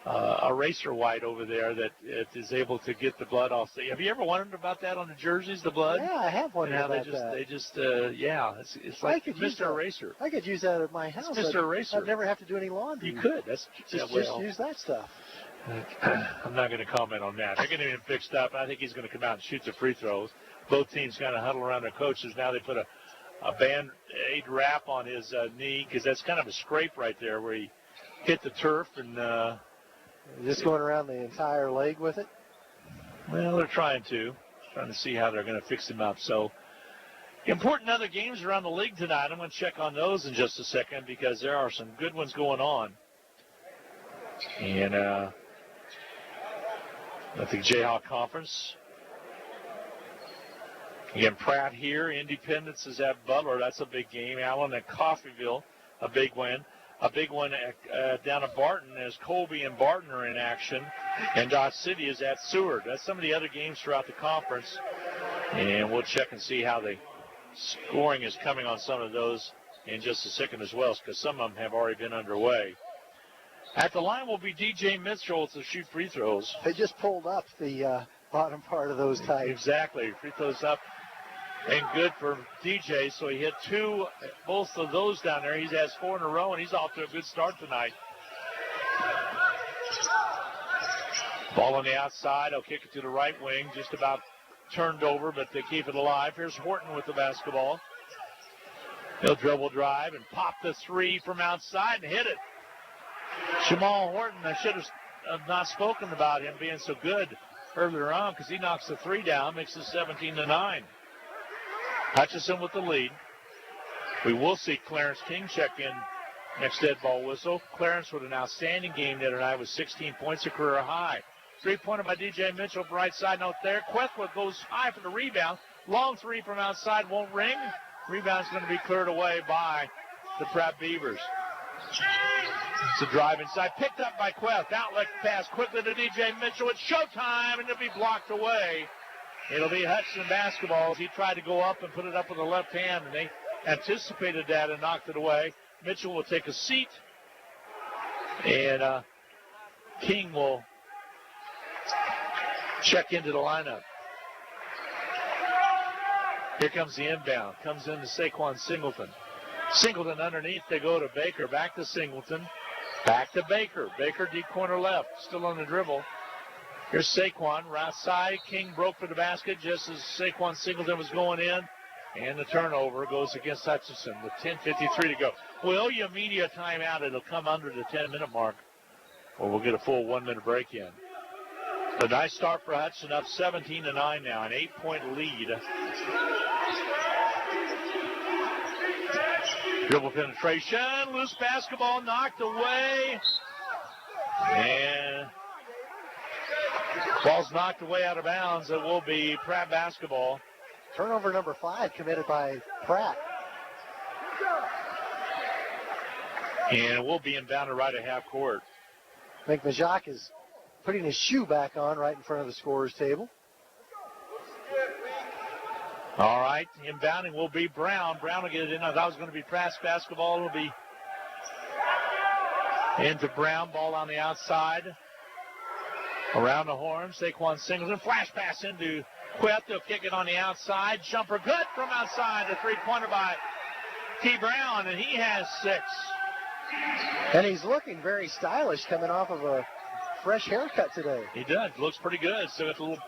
eraser white over there that it is able to get the blood off. Have you ever wondered about that on the jerseys, the blood? Yeah, I have wondered about that. They just, it's like Mr. Eraser. I could use that at my house. It's Mr. Eraser. I'd never have to do any laundry. You could. That's just use that stuff. I'm not going to comment on that. They're getting him fixed up. I think he's going to come out and shoot the free throws. Both teams kind of huddle around their coaches. Now they put a Band-Aid wrap on his knee because that's kind of a scrape right there where he hit the turf and just going around the entire leg with it. Well, they're trying to see how they're going to fix him up. So important other games around the league tonight. I'm going to check on those in just a second because there are some good ones going on. And I think Jayhawk Conference. Again, Pratt here. Independence is at Butler. That's a big game. Allen at Coffeyville, a big win. A big one down at Barton as Colby and Barton are in action. And Dodge City is at Seward. That's some of the other games throughout the conference. And we'll check and see how the scoring is coming on some of those in just a second as well, because some of them have already been underway. At the line will be DJ Mitchell to shoot free throws. They just pulled up the bottom part of those types. Exactly. Free throws up. And good for DJ, so he hit both of those down there. He has 4 in a row, and he's off to a good start tonight. Ball on the outside. He'll kick it to the right wing, just about turned over, but they keep it alive. Here's Horton with the basketball. He'll dribble drive and pop the three from outside and hit it. Jamal Horton, I should have not spoken about him being so good earlier on because he knocks the three down, makes it 17-9. Hutchinson with the lead. We will see Clarence King check in next dead ball whistle. Clarence with an outstanding game the other night with 16 points, a career high. Three-pointer by DJ Mitchell, right side note there. Quethwood goes high for the rebound. Long three from outside won't ring. Rebound's going to be cleared away by the Pratt Beavers. It's a drive inside, picked up by Queth. Outlet pass quickly to DJ Mitchell. It's showtime, and it'll be blocked away. It'll be Hutchinson basketball as he tried to go up and put it up with the left hand, and they anticipated that and knocked it away. Mitchell will take a seat, and King will check into the lineup. Here comes the inbound. Comes in to Saquon Singleton. Singleton underneath. They go to Baker. Back to Singleton. Back to Baker. Baker deep corner left. Still on the dribble. Here's Saquon. Right side. King broke for the basket just as Saquon Singleton was going in. And the turnover goes against Hutchinson with 10:53 to go. We owe you a media timeout. It'll come under the 10-minute mark, or we'll get a full 1-minute break in. A nice start for Hutchinson, up 17-9 now, an 8-point lead. Dribble penetration, loose basketball knocked away. And ball's knocked away out of bounds. It will be Pratt basketball. Turnover number 5 committed by Pratt. And it will be inbounded right at half court. I think Majak is putting his shoe back on right in front of the scorer's table. All right, inbounding will be Brown. Brown will get it in. I thought it was going to be Pratt's basketball. It'll be into Brown. Ball on the outside. Around the horn, Saquon Singleton. Flash pass into Queth. They'll kick it on the outside. Jumper good from outside. The three-pointer by T. Brown, and he has 6. And he's looking very stylish coming off of a fresh haircut today. He does. Looks pretty good. So got a little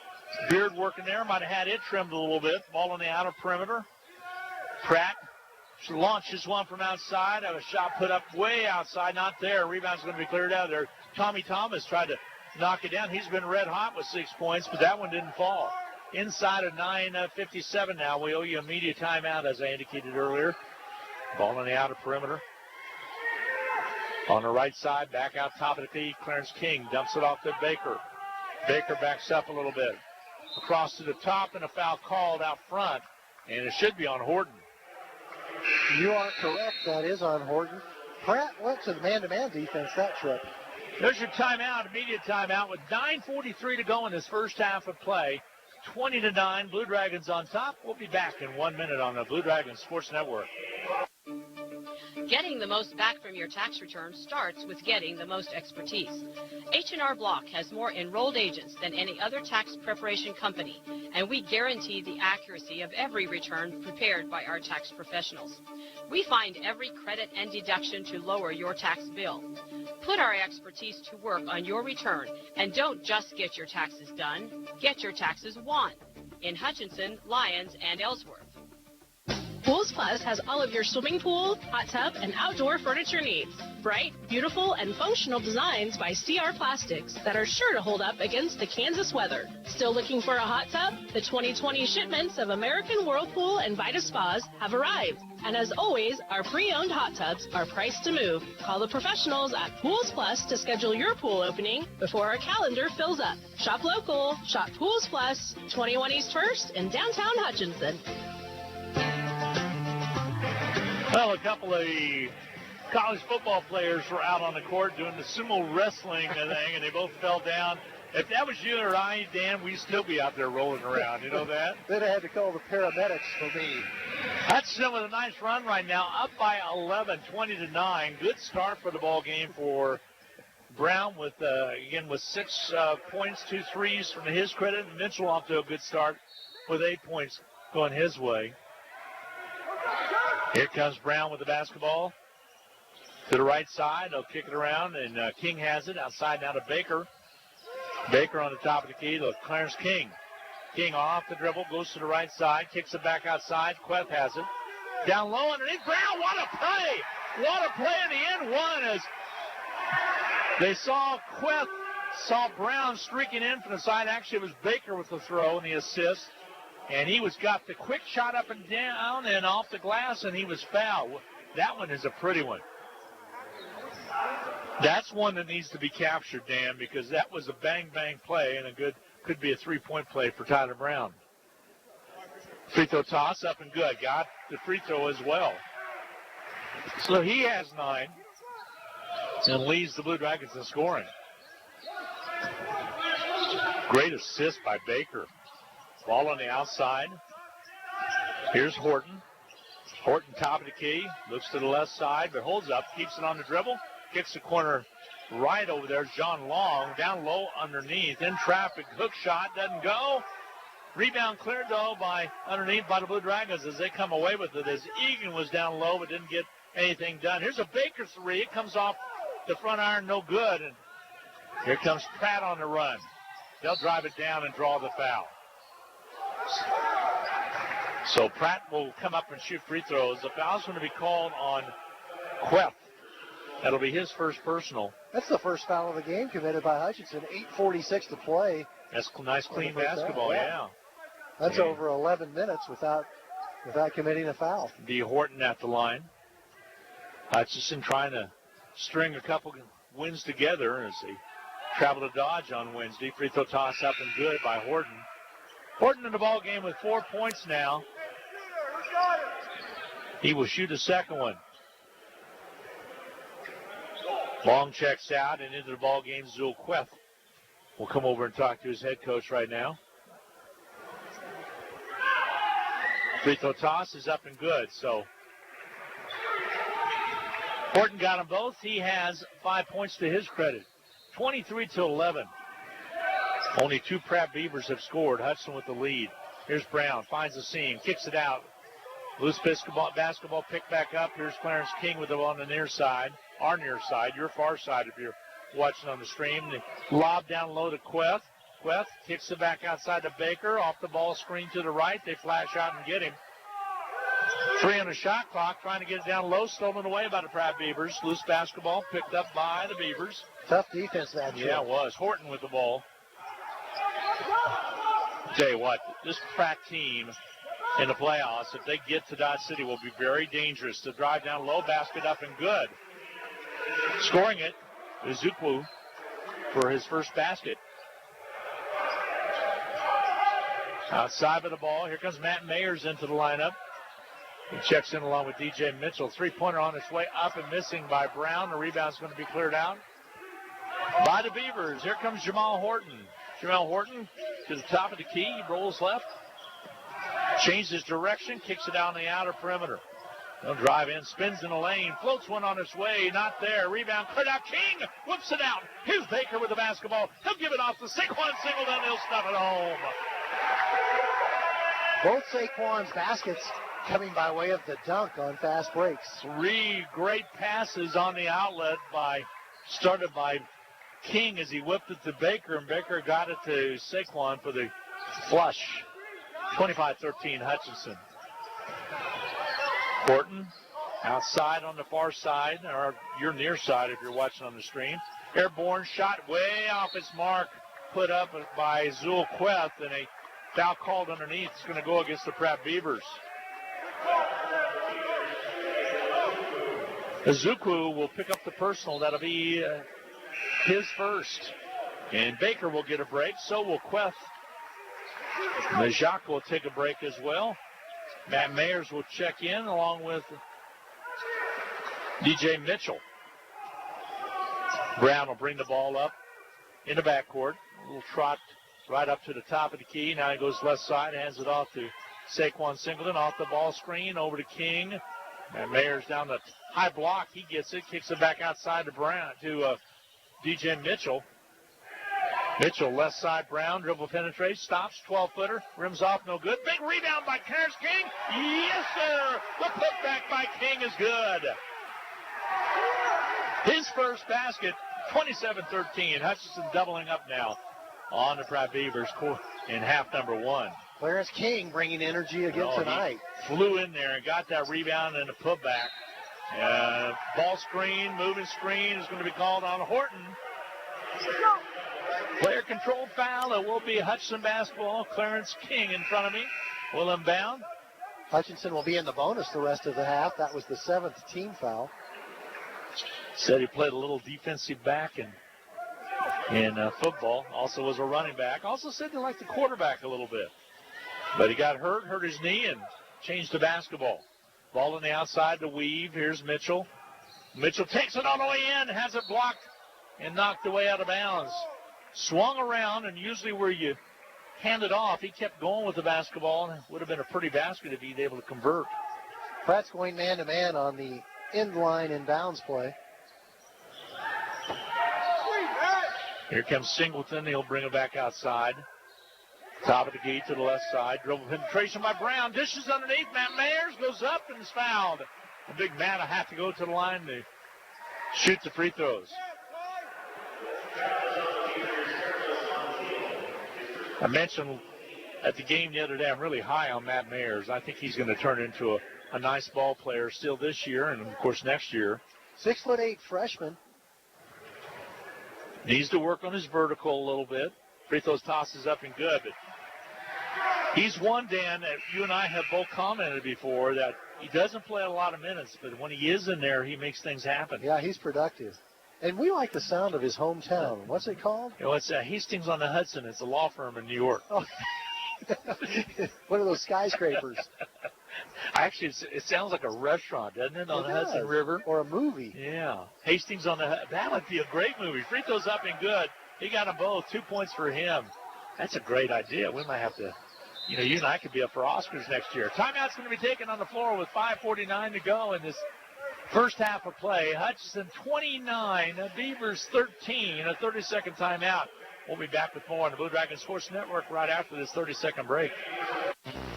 beard working there. Might have had it trimmed a little bit. Ball on the outer perimeter. Pratt launches one from outside. Have a shot put up way outside. Not there. Rebound's going to be cleared out there. Tommy Thomas tried to knock it down. He's been red hot with 6 points, but that one didn't fall. Inside of 9:57 now. We owe you a media timeout, as I indicated earlier. Ball on the outer perimeter. On the right side, back out top of the key, Clarence King dumps it off to Baker. Baker backs up a little bit. Across to the top, and a foul called out front, and it should be on Horton. You are correct. That is on Horton. Pratt went to the man-to-man defense that trip. There's your timeout, immediate timeout, with 9:43 to go in this first half of play. 20-9. Blue Dragons on top. We'll be back in 1 minute on the Blue Dragons Sports Network. Getting the most back from your tax return starts with getting the most expertise. H&R Block has more enrolled agents than any other tax preparation company, and we guarantee the accuracy of every return prepared by our tax professionals. We find every credit and deduction to lower your tax bill. Put our expertise to work on your return, and don't just get your taxes done, get your taxes won in Hutchinson, Lyons, and Ellsworth. Pools Plus has all of your swimming pool, hot tub, and outdoor furniture needs. Bright, beautiful, and functional designs by CR Plastics that are sure to hold up against the Kansas weather. Still looking for a hot tub? The 2020 shipments of American Whirlpool and Vita Spas have arrived. And as always, our pre-owned hot tubs are priced to move. Call the professionals at Pools Plus to schedule your pool opening before our calendar fills up. Shop local. Shop Pools Plus, 21 East 1st in downtown Hutchinson. Well, a couple of the college football players were out on the court doing the sumo wrestling thing, and they both fell down. If that was you or I, Dan, we'd still be out there rolling around. You know that? They'd have had to call the paramedics for me. Hutchinson with a nice run right now, up by 11, 20-9. Good start for the ball game for Brown with 6 points, 2 threes from his credit. And Mitchell off to a good start with 8 points going his way. Here comes Brown with the basketball to the right side. They'll kick it around, and King has it outside now to Baker. Baker on the top of the key to Clarence King. King off the dribble, goes to the right side, kicks it back outside. Queth has it. Down low underneath Brown. What a play! What a play in the end one as they saw Brown streaking in from the side. Actually, it was Baker with the throw and the assist. And he got the quick shot up and down and off the glass, and he was fouled. That one is a pretty one. That's one that needs to be captured, Dan, because that was a bang-bang play and could be a three-point play for Tyler Brown. Free throw toss up and good. Got the free throw as well. So he has 9 and leads the Blue Dragons in scoring. Great assist by Baker. Ball on the outside. Here's Horton. Horton top of the key. Looks to the left side, but holds up. Keeps it on the dribble. Kicks the corner right over there. John Long down low underneath. In traffic. Hook shot. Doesn't go. Rebound cleared, though, underneath by the Blue Dragons as they come away with it. As Egan was down low but didn't get anything done. Here's a Baker three. It comes off the front iron. No good. And here comes Pratt on the run. They'll drive it down and draw the foul. So Pratt will come up and shoot free throws. The foul's going to be called on Queth. That'll be his first personal. That's the first foul of the game committed by Hutchinson. 8:46 to play. That's nice, clean basketball, yeah. That's over 11 minutes without committing a foul. D. Horton at the line. Hutchinson trying to string a couple wins together as they travel to Dodge on Wednesday. Free throw toss up and good by Horton. Horton in the ball game with 4 points now. He will shoot a second one. Long checks out and into the ball game. Zul Queth will come over and talk to his head coach right now. Free throw toss is up and good. So Horton got them both. He has 5 points to his credit. 23-11. Only 2 Pratt Beavers have scored. Hudson with the lead. Here's Brown. Finds the seam. Kicks it out. Loose basketball picked back up. Here's Clarence King with it on the near side. Our near side. Your far side if you're watching on the stream. The lob down low to Queth. Queth kicks it back outside to Baker. Off the ball screen to the right. They flash out and get him. 3 on the shot clock. Trying to get it down low. Stolen away by the Pratt Beavers. Loose basketball picked up by the Beavers. Tough defense that Yeah, it was. Horton with the ball. Tell you what, this Pratt team in the playoffs, if they get to Dodge City, will be very dangerous. To drive down low, basket up and good. Scoring it is Zukwu for his first basket. Outside of the ball, here comes Matt Mayers into the lineup. He checks in along with DJ Mitchell. Three-pointer on its way up and missing by Brown. The rebound's going to be cleared out by the Beavers. Here comes Jamal Horton. Jamel Horton to the top of the key. He rolls left. Changes direction. Kicks it down the outer perimeter. They'll drive in. Spins in the lane. Floats one on its way. Not there. Rebound. Cleared out. King whips it out. Here's Baker with the basketball. He'll give it off to Saquon Singleton. He'll stuff it home. Both Saquon's baskets coming by way of the dunk on fast breaks. 3 great passes on the outlet started by King as he whipped it to Baker, and Baker got it to Saquon for the flush. 25-13 Hutchinson. Horton outside on the far side, or your near side if you're watching on the stream. Airborne shot way off its mark, put up by Zul Queth, and a foul called underneath. It's going to go against the Pratt Beavers. Izuku will pick up the personal. That'll be his first. And Baker will get a break. So will Queth. Jayhawk will take a break as well. Matt Mayers will check in along with DJ Mitchell. Brown will bring the ball up in the backcourt. A little trot right up to the top of the key. Now he goes left side, hands it off to Saquon Singleton. Off the ball screen, over to King. Matt Mayers down the high block. He gets it, kicks it back outside to Brown, to DJ Mitchell. Mitchell, left side, Brown, dribble penetrates, stops, 12-footer, rims off, no good. Big rebound by Clarence King. Yes, sir. The putback by King is good. His first basket, 27-13. Hutchinson doubling up now on the Pratt Beavers in half number 1. Clarence King bringing energy again tonight. He flew in there and got that rebound and a putback. Ball screen, moving screen is going to be called on Horton. Player control foul. It will be Hutchinson basketball. Clarence King in front of me will inbound. Hutchinson will be in the bonus the rest of the half. That was the 7th team foul. Said he played a little defensive back in football. Also was a running back. Also said he liked the quarterback a little bit. But he got hurt his knee, and changed to basketball. Ball on the outside to Weave. Here's Mitchell. Mitchell takes it all the way in, has it blocked, and knocked away out of bounds. Swung around, and usually where you hand it off, he kept going with the basketball, and it would have been a pretty basket if he'd able to convert. Pratt's going man-to-man on the end line inbounds play. Here comes Singleton. He'll bring it back outside. Top of the key to the left side. Dribble penetration by Brown. Dishes underneath. Matt Mayers goes up and is fouled. The big Matt will have to go to the line to shoot the free throws. I mentioned at the game the other day, I'm really high on Matt Mayers. I think he's going to turn into a nice ball player still this year and, of course, next year. 6'8" freshman. Needs to work on his vertical a little bit. Free throws tosses up and good. But he's one, Dan, that you and I have both commented before, that he doesn't play a lot of minutes, but when he is in there, he makes things happen. Yeah, he's productive. And we like the sound of his hometown. What's it called? You know, it's Hastings on the Hudson. It's a law firm in New York. Oh. One of those skyscrapers. Actually, it sounds like a restaurant, doesn't it, on the Hudson River? Or a movie. Yeah. Hastings on the that would be a great movie. Free throws up and good. He got them both. 2 points for him. That's a great idea. We might have to, you and I could be up for Oscars next year. Timeout's going to be taken on the floor with 5:49 to go in this first half of play. Hutchinson 29, Beavers 13, a 30-second timeout. We'll be back with more on the Blue Dragon Sports Network right after this 30-second break.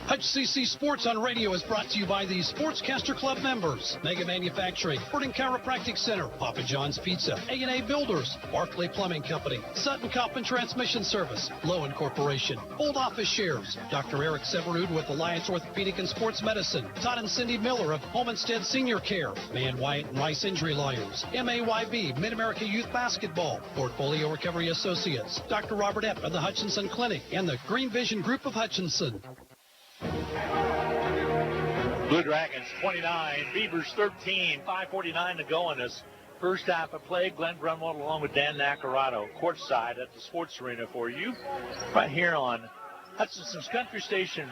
HCC Sports on Radio is brought to you by the Sportscaster Club members. Mega Manufacturing, Sporting Chiropractic Center, Papa John's Pizza, A&A Builders, Barclay Plumbing Company, Sutton Cop and Transmission Service, Lowen Corporation, Old Office Shares, Dr. Eric Severud with Alliance Orthopedic and Sports Medicine, Todd and Cindy Miller of Homestead Senior Care, Man Wyatt and Rice Injury Lawyers, MAYB, Mid-America Youth Basketball, Portfolio Recovery Associates, Dr. Robert Epp of the Hutchinson Clinic, and the Green Vision Group of Hutchinson. Blue Dragons 29, Beavers 13, 5:49 to go in this first half of play. Glenn Brunwald along with Dan Nacarado courtside at the Sports Arena for you right here on Hutchinson's Country Station,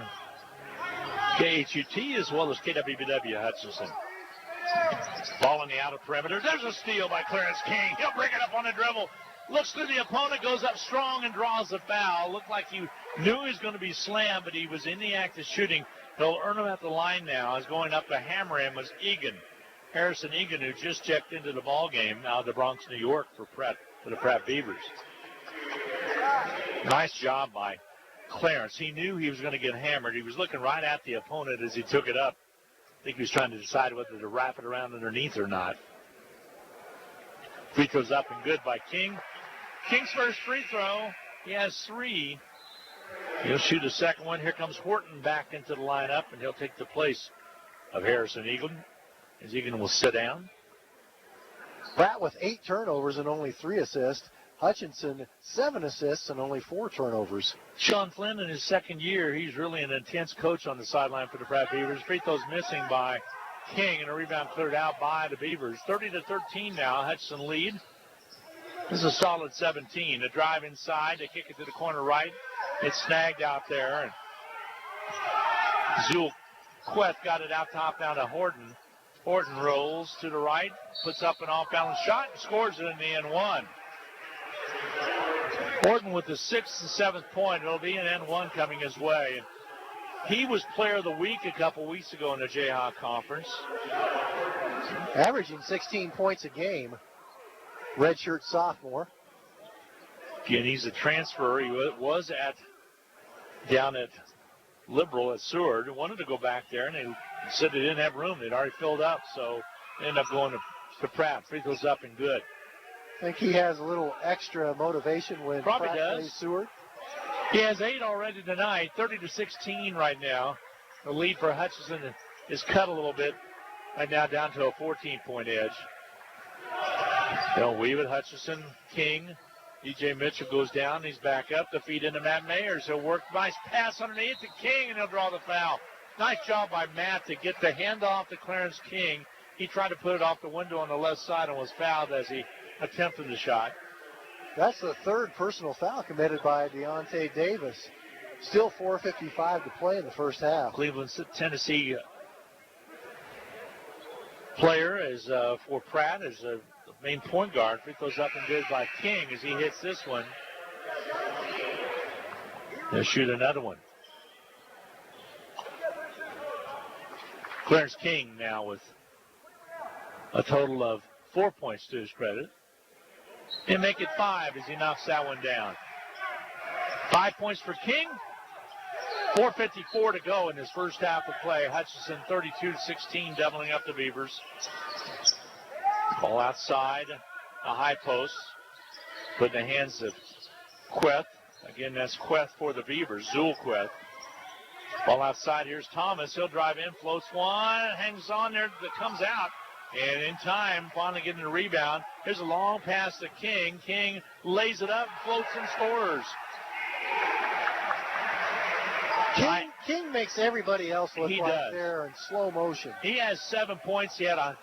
KHUT, as well as KWBW Hutchinson. Ball on the outer perimeter. There's a steal by Clarence King. He'll bring it up on the dribble. Looks through the opponent, goes up strong and draws the foul. Looked like he knew he was going to be slammed, but he was in the act of shooting. He'll earn him at the line now. As going up to hammer him was Egan. Harrison Egan, who just checked into the ball game out of the Bronx, New York for the Pratt Beavers. Nice job by Clarence. He knew he was going to get hammered. He was looking right at the opponent as he took it up. I think he was trying to decide whether to wrap it around underneath or not. Free throws up and good by King. King's first free throw. He has 3. He'll shoot a second one. Here comes Horton back into the lineup, and he'll take the place of Harrison Egan, as Egan will sit down. Pratt with 8 turnovers and only 3 assists. Hutchinson, 7 assists and only 4 turnovers. Sean Flynn in his second year, he's really an intense coach on the sideline for the Pratt Beavers. Free throws missing by King, and a rebound cleared out by the Beavers. 30-13 now, Hutchinson lead. This is a solid 17. A drive inside, they kick it to the corner right. It's snagged out there, and Zul Queth got it out top down to Horton. Horton rolls to the right, puts up an off-balance shot, and scores it in the N1. Horton with the 6th and 7th point. It'll be an N1 coming his way. And he was player of the week a couple weeks ago in the Jayhawk Conference. Averaging 16 points a game. Redshirt sophomore. Again, he's a transfer. He was down at Liberal at Seward. Wanted to go back there, and they said they didn't have room. They'd already filled up, so they ended up going to Pratt. Free throws up and good. I think he has a little extra motivation when Probably Pratt does. plays Seward. He has 8 already tonight, 30-16 right now. The lead for Hutchinson is cut a little bit right now down to a 14-point edge. They'll weave it. Hutchinson, King, DJ Mitchell goes down. He's back up. The feed into Matt Mayers. He'll work nice pass underneath to King, and he'll draw the foul. Nice job by Matt to get the handoff to Clarence King. He tried to put it off the window on the left side and was fouled as he attempted the shot. That's the 3rd personal foul committed by Deontay Davis. Still 4:55 to play in the first half. Cleveland, Tennessee player is for Pratt is the main point guard. Free throws up and good by King as he hits this one. They'll shoot another one. Clarence King now with a total of 4 points to his credit. He'll make it 5 as he knocks that one down. 5 points for King. 4:54 to go in this first half of play. Hutchinson 32-16, doubling up the Beavers. Ball outside, a high post. Put in the hands of Queth. Again, that's Queth for the Beavers, Zul Queth. Ball outside, here's Thomas. He'll drive in, floats one, hangs on there, that comes out. And in time, finally getting the rebound. Here's a long pass to King. King lays it up, floats and scores. King makes everybody else look He like does. they're in slow motion. He has 7 points. He had a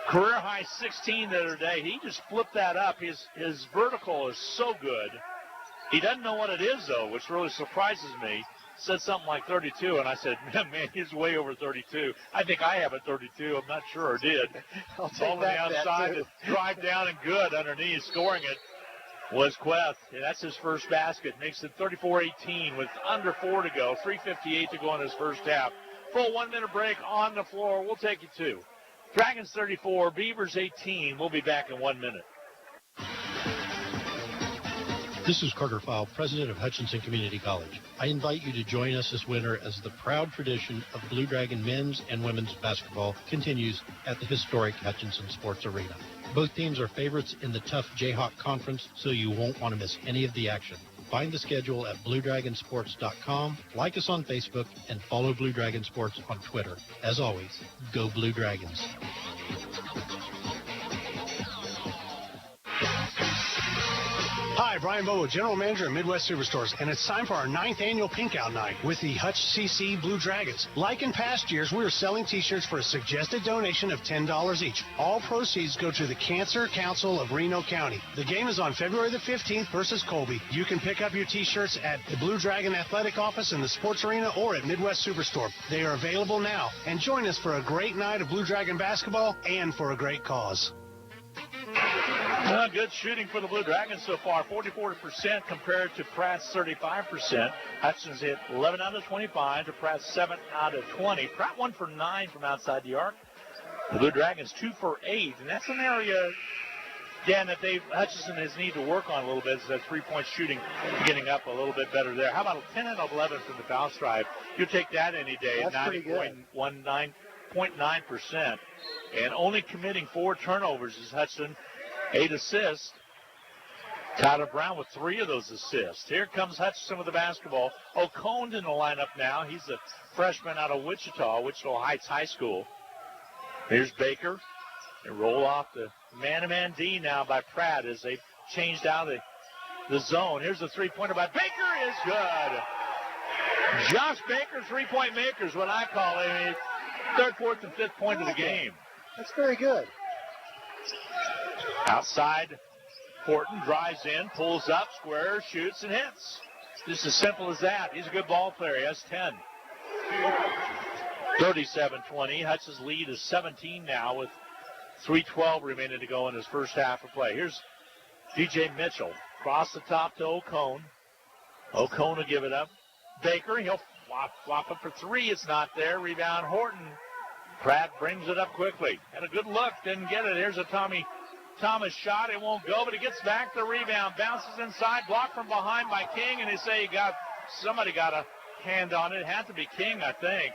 career-high 16 the other day. He just flipped that up. His vertical is so good. He doesn't know what it is, though, which really surprises me. Said something like 32, and I said, man, he's way over 32. I think I have a 32. I'm not sure or did. I'll take Ball on the back outside, that, too. to drive down and good underneath. Scoring it was Queth. Yeah, that's his first basket. Makes it 34-18 with under 4 to go. 3:58 to go in his first half. Full 1-minute break on the floor. We'll take you to Dragons 34, Beavers 18. We'll be back in 1 minute. This is Carter File, president of Hutchinson Community College. I invite you to join us this winter as the proud tradition of Blue Dragon men's and women's basketball continues at the historic Hutchinson Sports Arena. Both teams are favorites in the tough Jayhawk Conference, so you won't want to miss any of the action. Find the schedule at BlueDragonSports.com, like us on Facebook, and follow Blue Dragon Sports on Twitter. As always, go Blue Dragons. Hi, Brian Bobo, General Manager of Midwest Superstores, and it's time for our 9th annual Pink Out Night with the Hutch CC Blue Dragons. Like in past years, we are selling T-shirts for a suggested donation of $10 each. All proceeds go to the Cancer Council of Reno County. The game is on February the 15th versus Colby. You can pick up your T-shirts at the Blue Dragon Athletic Office in the Sports Arena or at Midwest Superstore. They are available now. And join us for a great night of Blue Dragon basketball and for a great cause. Well, good shooting for the Blue Dragons so far, 44% compared to Pratt's 35%. Hutchinson's hit 11 out of 25 to Pratt's 7 out of 20. Pratt 1 for 9 from outside the arc. The Blue Dragons 2 for 8, and that's an area, Dan, that Hutchinson has need to work on a little bit, is that three-point shooting getting up a little bit better there. How about 10 and 11 from the foul stripe? You'll take that any day at 90.9%. And only committing 4 turnovers is Hutchinson, 8 assists. Tyler Brown with 3 of those assists. Here comes Hutchinson with the basketball. O'Cone in the lineup now. He's a freshman out of Wichita Heights High School. Here's Baker. They roll off the man-to-man D now by Pratt as they changed out the zone. Here's the three-pointer by Baker is good. Josh Baker, three-point maker is what I call it. Third, fourth, and fifth point of the game. That's very good. Outside, Horton drives in, pulls up, square, shoots, and hits. Just as simple as that. He's a good ball player. He has 10. 37-20. Hutch's lead is 17 now with 3:12 remaining to go in his first half of play. Here's DJ Mitchell. Cross the top to O'Cone. O'Cone will give it up. Baker, he'll flop up for 3. It's not there. Rebound, Horton. Pratt brings it up quickly. Had a good look, didn't get it. Here's a Tommy Thomas shot. It won't go, but he gets back the rebound. Bounces inside, blocked from behind by King, and they say somebody got a hand on it. It had to be King, I think.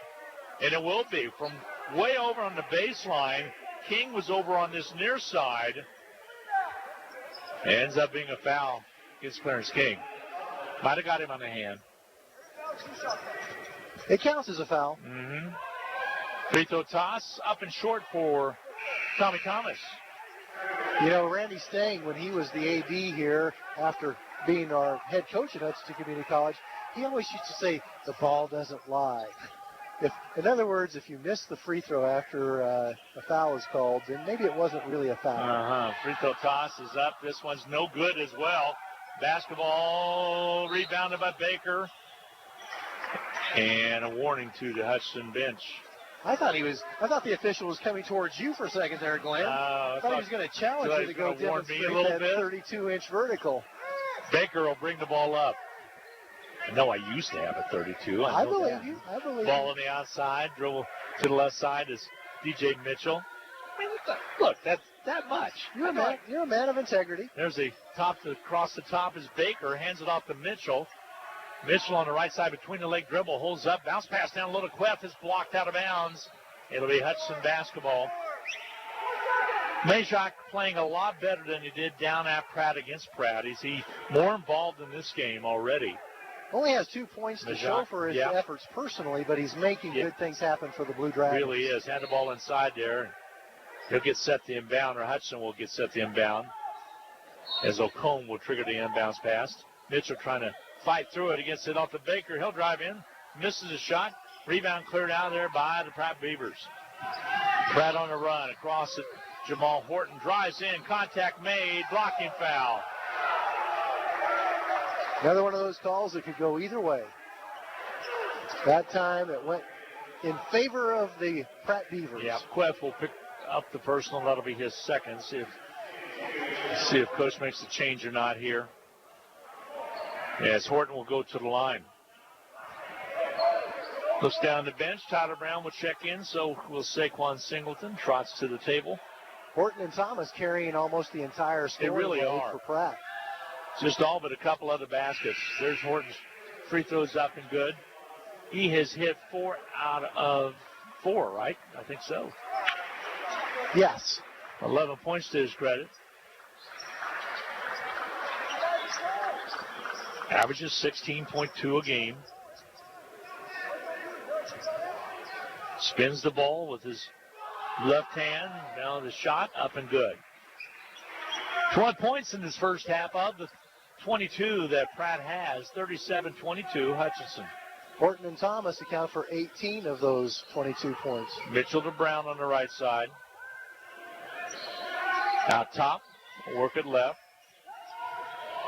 And it will be. From way over on the baseline, King was over on this near side. It ends up being a foul against Clarence King. Might have got him on the hand. It counts as a foul. Mm-hmm. Free throw toss up and short for Tommy Thomas. You know, Randy Stang, when he was the AD here after being our head coach at Hutchinson Community College, he always used to say, the ball doesn't lie. In other words, if you miss the free throw after a foul is called, then maybe it wasn't really a foul. Free throw toss is up. This one's no good as well. Basketball rebounded by Baker. And a warning to the Hutchinson bench. I thought the official was coming towards you for a second there, Glenn. I thought he was going to challenge you to go demonstrate that 32-inch vertical. Baker will bring the ball up. I know I used to have a 32. I believe you. Ball on the outside. Dribble to the left side is DJ Mitchell. I mean, look, that's that much. You're a man of integrity. There's a across the top is Baker. Hands it off to Mitchell. Mitchell on the right side between the leg dribble. Holds up. Bounce pass down low to Queth. Is blocked out of bounds. It'll be Hutchinson basketball. Majak playing a lot better than he did down at Pratt against Pratt. Is he more involved in this game already? Only has 2 points to show for his efforts personally, but he's making good things happen for the Blue Dragons. Really is. Had the ball inside there. He'll get set to inbound, or Hutchinson will get set to inbound, as O'Cone will trigger the inbounds pass. Mitchell trying to fight through it. He gets it off to Baker. He'll drive in. Misses a shot. Rebound cleared out there by the Pratt Beavers. Pratt on the run. Across it. Jamal Horton drives in. Contact made. Blocking foul. Another one of those calls that could go either way. That time it went in favor of the Pratt Beavers. Yeah, Queth will pick up the personal. That'll be his second. See if Coach makes the change or not here. As Horton will go to the line. Looks down the bench. Tyler Brown will check in. So will Saquon Singleton. Trots to the table. Horton and Thomas carrying almost the entire scoring load for Pratt. Just all but a couple other baskets. There's Horton's free throws up and good. He has hit 4 out of 4, right? I think so. Yes. 11 points to his credit. Averages 16.2 a game. Spins the ball with his left hand. Now the shot up and good. 12 points in this first half of the 22 that Pratt has. 37-22 Hutchinson. Horton and Thomas account for 18 of those 22 points. Mitchell to Brown on the right side. Out top. Work it left.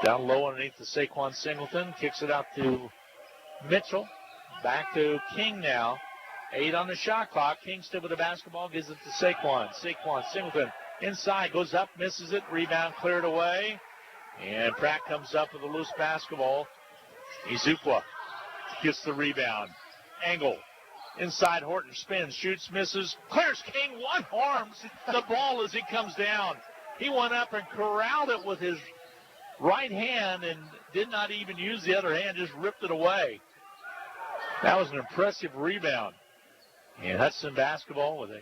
Down low underneath the Saquon Singleton. Kicks it out to Mitchell. Back to King now. 8 on the shot clock. King still with the basketball. Gives it to Saquon. Saquon Singleton Inside, goes up, misses it. Rebound cleared away. And Pratt comes up with a loose basketball. Izukwa gets the rebound. Angle. Inside, Horton spins, shoots, misses. Clears King, one arms the ball as he comes down. He went up and corralled it with his right hand and did not even use the other hand, just ripped it away. That was an impressive rebound. And Hutchinson basketball with a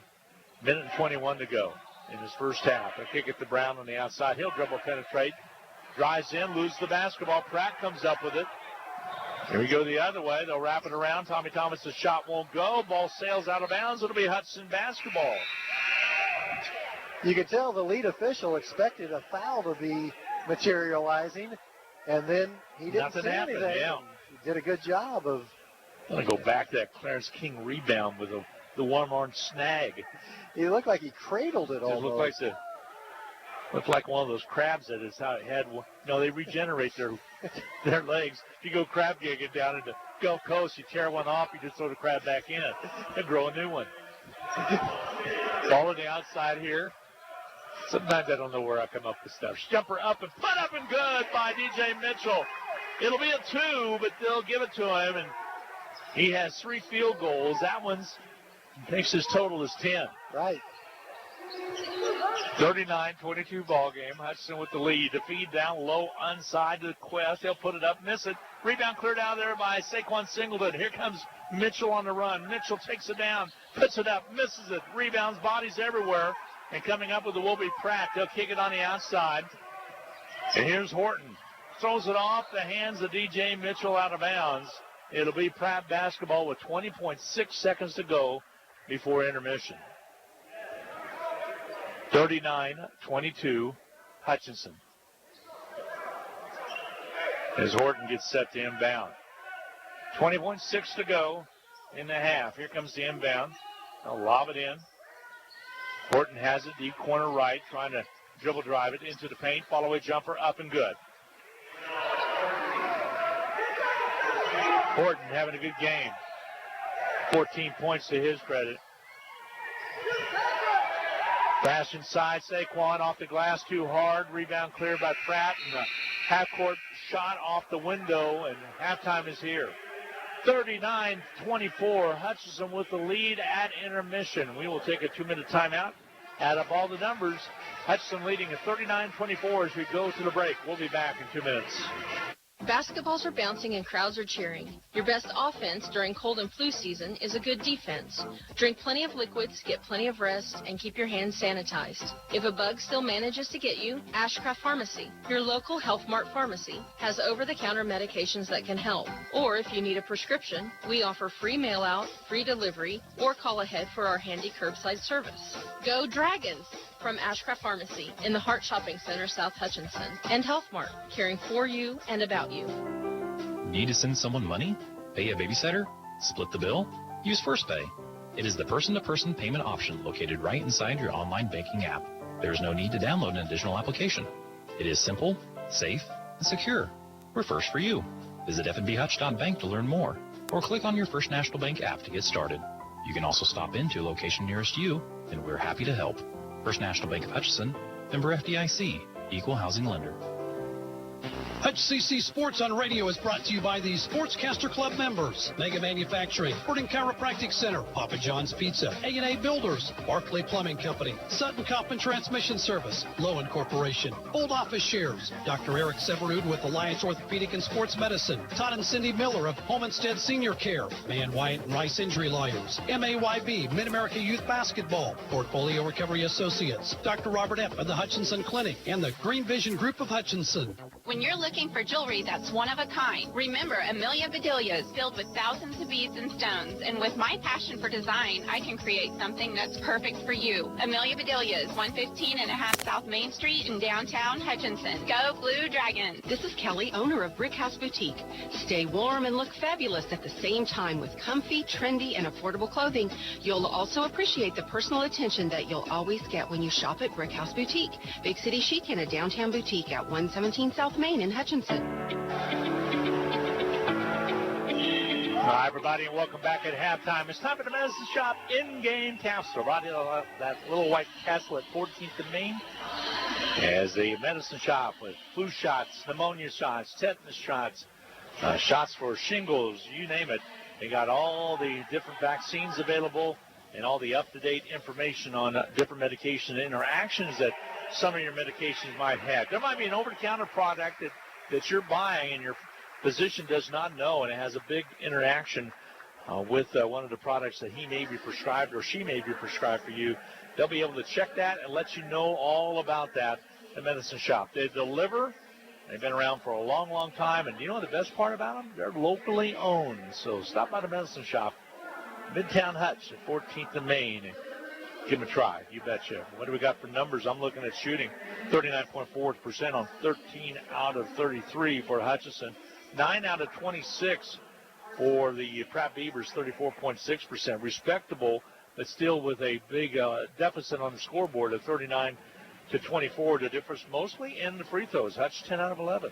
minute and 21 to go in his first half. A kick it to Brown on the outside. He'll dribble penetrate. Drives in, loses the basketball. Pratt comes up with it. Here we go the other way. They'll wrap it around. Tommy Thomas' shot won't go. Ball sails out of bounds. It'll be Hutchinson basketball. You could tell the lead official expected a foul to be materializing, and then he didn't say anything. Yeah. He did a good job of. I'm going to go back to that Clarence King rebound with the one-arm snag. He looked like he cradled it almost. Looked like one of those crabs that his head. You know, they regenerate their legs. If you go crab gigging down into Gulf Coast, you tear one off, you just throw the crab back in and grow a new one. Ball on the outside here. Sometimes I don't know where I come up with stuff. Jumper up and put up and good by DJ Mitchell. It'll be a 2, but they'll give it to him, and he has 3 field goals. That one's makes his total is 10. Right. 39-22 ball game. Hutchinson with the lead. The feed down low, onside to Quest. He'll put it up, miss it. Rebound cleared out there by Saquon Singleton. Here comes Mitchell on the run. Mitchell takes it down, puts it up, misses it. Rebounds, bodies everywhere. And coming up with the will be Pratt. They'll kick it on the outside. And here's Horton. Throws it off the hands of DJ Mitchell out of bounds. It'll be Pratt basketball with 20.6 seconds to go before intermission. 39-22, Hutchinson. As Horton gets set to inbound. 20.6 to go in the half. Here comes the inbound. They'll lob it in. Horton has it deep corner right, trying to dribble drive it into the paint. Follow-away jumper, up and good. Horton having a good game. 14 points to his credit. Pass inside, Saquon off the glass too hard. Rebound cleared by Pratt, and the half-court shot off the window, and halftime is here. 39-24, Hutchinson with the lead at intermission. We will take a 2-minute timeout. Add up all the numbers. Hutchinson leading at 39-24 as we go to the break. We'll be back in 2 minutes. Basketballs are bouncing and crowds are cheering. Your best offense during cold and flu season is a good defense. Drink plenty of liquids, get plenty of rest, and keep your hands sanitized. If a bug still manages to get you, Ashcraft Pharmacy, your local Health Mart pharmacy, has over-the-counter medications that can help. Or if you need a prescription, we offer free mail-out, free delivery, or call ahead for our handy curbside service. Go Dragons! From Ashcraft Pharmacy in the Hart Shopping Center, South Hutchinson, and Health Mart, caring for you and about you. Need to send someone money? Pay a babysitter? Split the bill? Use First Pay. It is the person-to-person payment option located right inside your online banking app. There is no need to download an additional application. It is simple, safe, and secure. We're first for you. Visit fnbhutch.bank to learn more, or click on your First National Bank app to get started. You can also stop into a location nearest you, and we're happy to help. First National Bank of Hutchinson, member FDIC, equal housing lender. HCC Sports on Radio is brought to you by the Sportscaster Club members. Mega Manufacturing, Sporting Chiropractic Center, Papa John's Pizza, A&A Builders, Barclay Plumbing Company, Sutton Coppin Transmission Service, Lowen Corporation, Old Office Shares, Dr. Eric Severud with Alliance Orthopedic and Sports Medicine, Todd and Cindy Miller of Homestead Senior Care, Van Wyatt and Rice Injury Lawyers, MAYB, Mid-America Youth Basketball, Portfolio Recovery Associates, Dr. Robert Epp of the Hutchinson Clinic, and the Green Vision Group of Hutchinson. When you're looking for jewelry that's one of a kind, remember Amelia Bedelia's filled with thousands of beads and stones. And with my passion for design, I can create something that's perfect for you. Amelia Bedelia's, 115.5 South Main Street in downtown Hutchinson. Go Blue Dragons. This is Kelly, owner of Brick House Boutique. Stay warm and look fabulous at the same time with comfy, trendy, and affordable clothing. You'll also appreciate the personal attention that you'll always get when you shop at Brick House Boutique. Big City Chic and a downtown boutique at 117 South Main in Hutchinson. Hi, everybody, and welcome back at halftime. It's time for the Medicine Shop in-game capsule. Right in that little white castle at 14th and Main. As the Medicine Shop with flu shots, pneumonia shots, tetanus shots, shots for shingles, you name it. They got all the different vaccines available and all the up-to-date information on different medication interactions that some of your medications might have. There might be an over-the-counter product that you're buying and your physician does not know, and it has a big interaction with one of the products that he may be prescribed or she may be prescribed for you. They'll be able to check that and let you know all about that at the Medicine Shop. They deliver. They've been around for a long, long time, and you know the best part about them? They're locally owned. So stop by the Medicine Shop, Midtown Hutch at 14th and Main, and give them a try. You betcha. What do we got for numbers? I'm looking at shooting 39.4% on 13 out of 33 for Hutchinson. 9 out of 26 for the Pratt Beavers, 34.6%. Respectable, but still with a big deficit on the scoreboard of 39 to 24. The difference mostly in the free throws. Hutch 10 out of 11.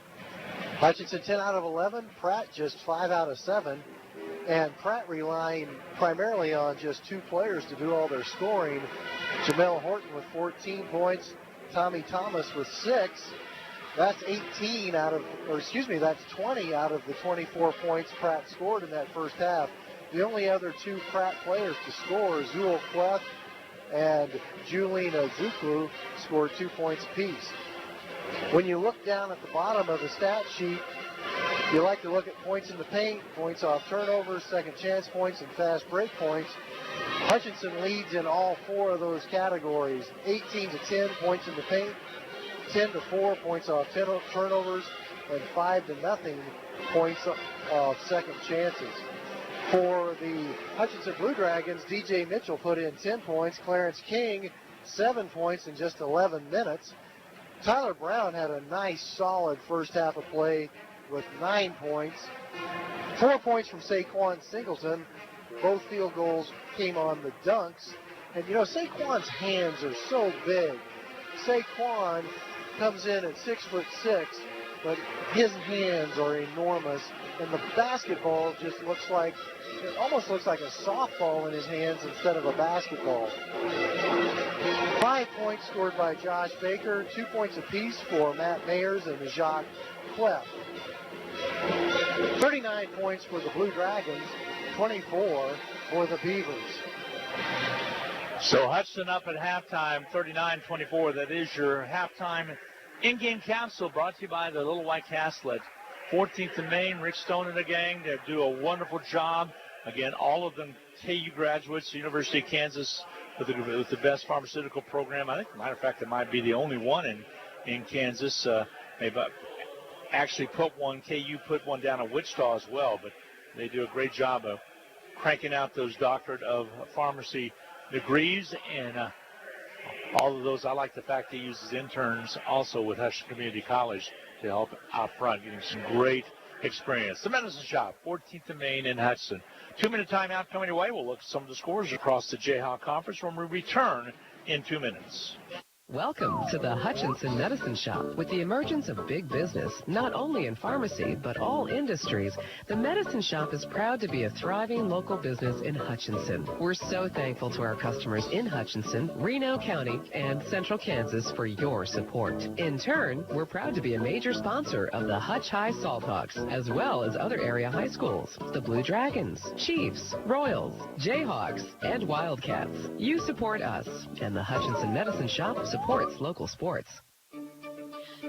Hutchinson 10 out of 11. Pratt just 5 out of 7. And Pratt relying primarily on just 2 players to do all their scoring. Jamel Horton with 14 points. Tommy Thomas with 6. That's 20 out of the 24 points Pratt scored in that first half. The only other 2 Pratt players to score, Zuul Clef and Julina Zuklu, scored 2 points apiece. When you look down at the bottom of the stat sheet, you like to look at points in the paint, points off turnovers, second chance points, and fast break points. Hutchinson leads in all 4 of those categories. 18 to 10 points in the paint, 10 to 4 points off turnovers, and 5 to nothing points off second chances. For the Hutchinson Blue Dragons, DJ Mitchell put in 10 points. Clarence King, 7 points in just 11 minutes. Tyler Brown had a nice, solid first half of play with 9 points. 4 points from Saquon Singleton. Both field goals came on the dunks. And, you know, Saquon's hands are so big. Saquon comes in at 6'6", but his hands are enormous, and the basketball just almost looks like a softball in his hands instead of a basketball. 5 points scored by Josh Baker, 2 points apiece for Matt Mayers and Jayhawk West. 39 points for the Blue Dragons, 24 for the Beavers. So Hudson up at halftime, 39-24. That is your halftime in-game capsule brought to you by the Little White Castle at 14th and Main. Rick Stone and the gang, they do a wonderful job. Again, all of them KU graduates, University of Kansas with the best pharmaceutical program. I think, matter of fact, it might be the only one in Kansas. They've actually KU put one down at Wichita as well, but they do a great job of cranking out those doctorate of pharmacy degrees, and all of those. I like the fact he uses interns also with Hutchinson Community College to help out front, getting some great experience. The Medicine Shop, 14th and Main in Hudson. 2-minute timeout coming your way. We'll look at some of the scores across the Jayhawk Conference when we return in 2 minutes. Welcome to the Hutchinson Medicine Shop. With the emergence of big business, not only in pharmacy, but all industries, the Medicine Shop is proud to be a thriving local business in Hutchinson. We're so thankful to our customers in Hutchinson, Reno County, and Central Kansas for your support. In turn, we're proud to be a major sponsor of the Hutch High Salthawks, as well as other area high schools, the Blue Dragons, Chiefs, Royals, Jayhawks, and Wildcats. You support us, and the Hutchinson Medicine Shop supports local sports.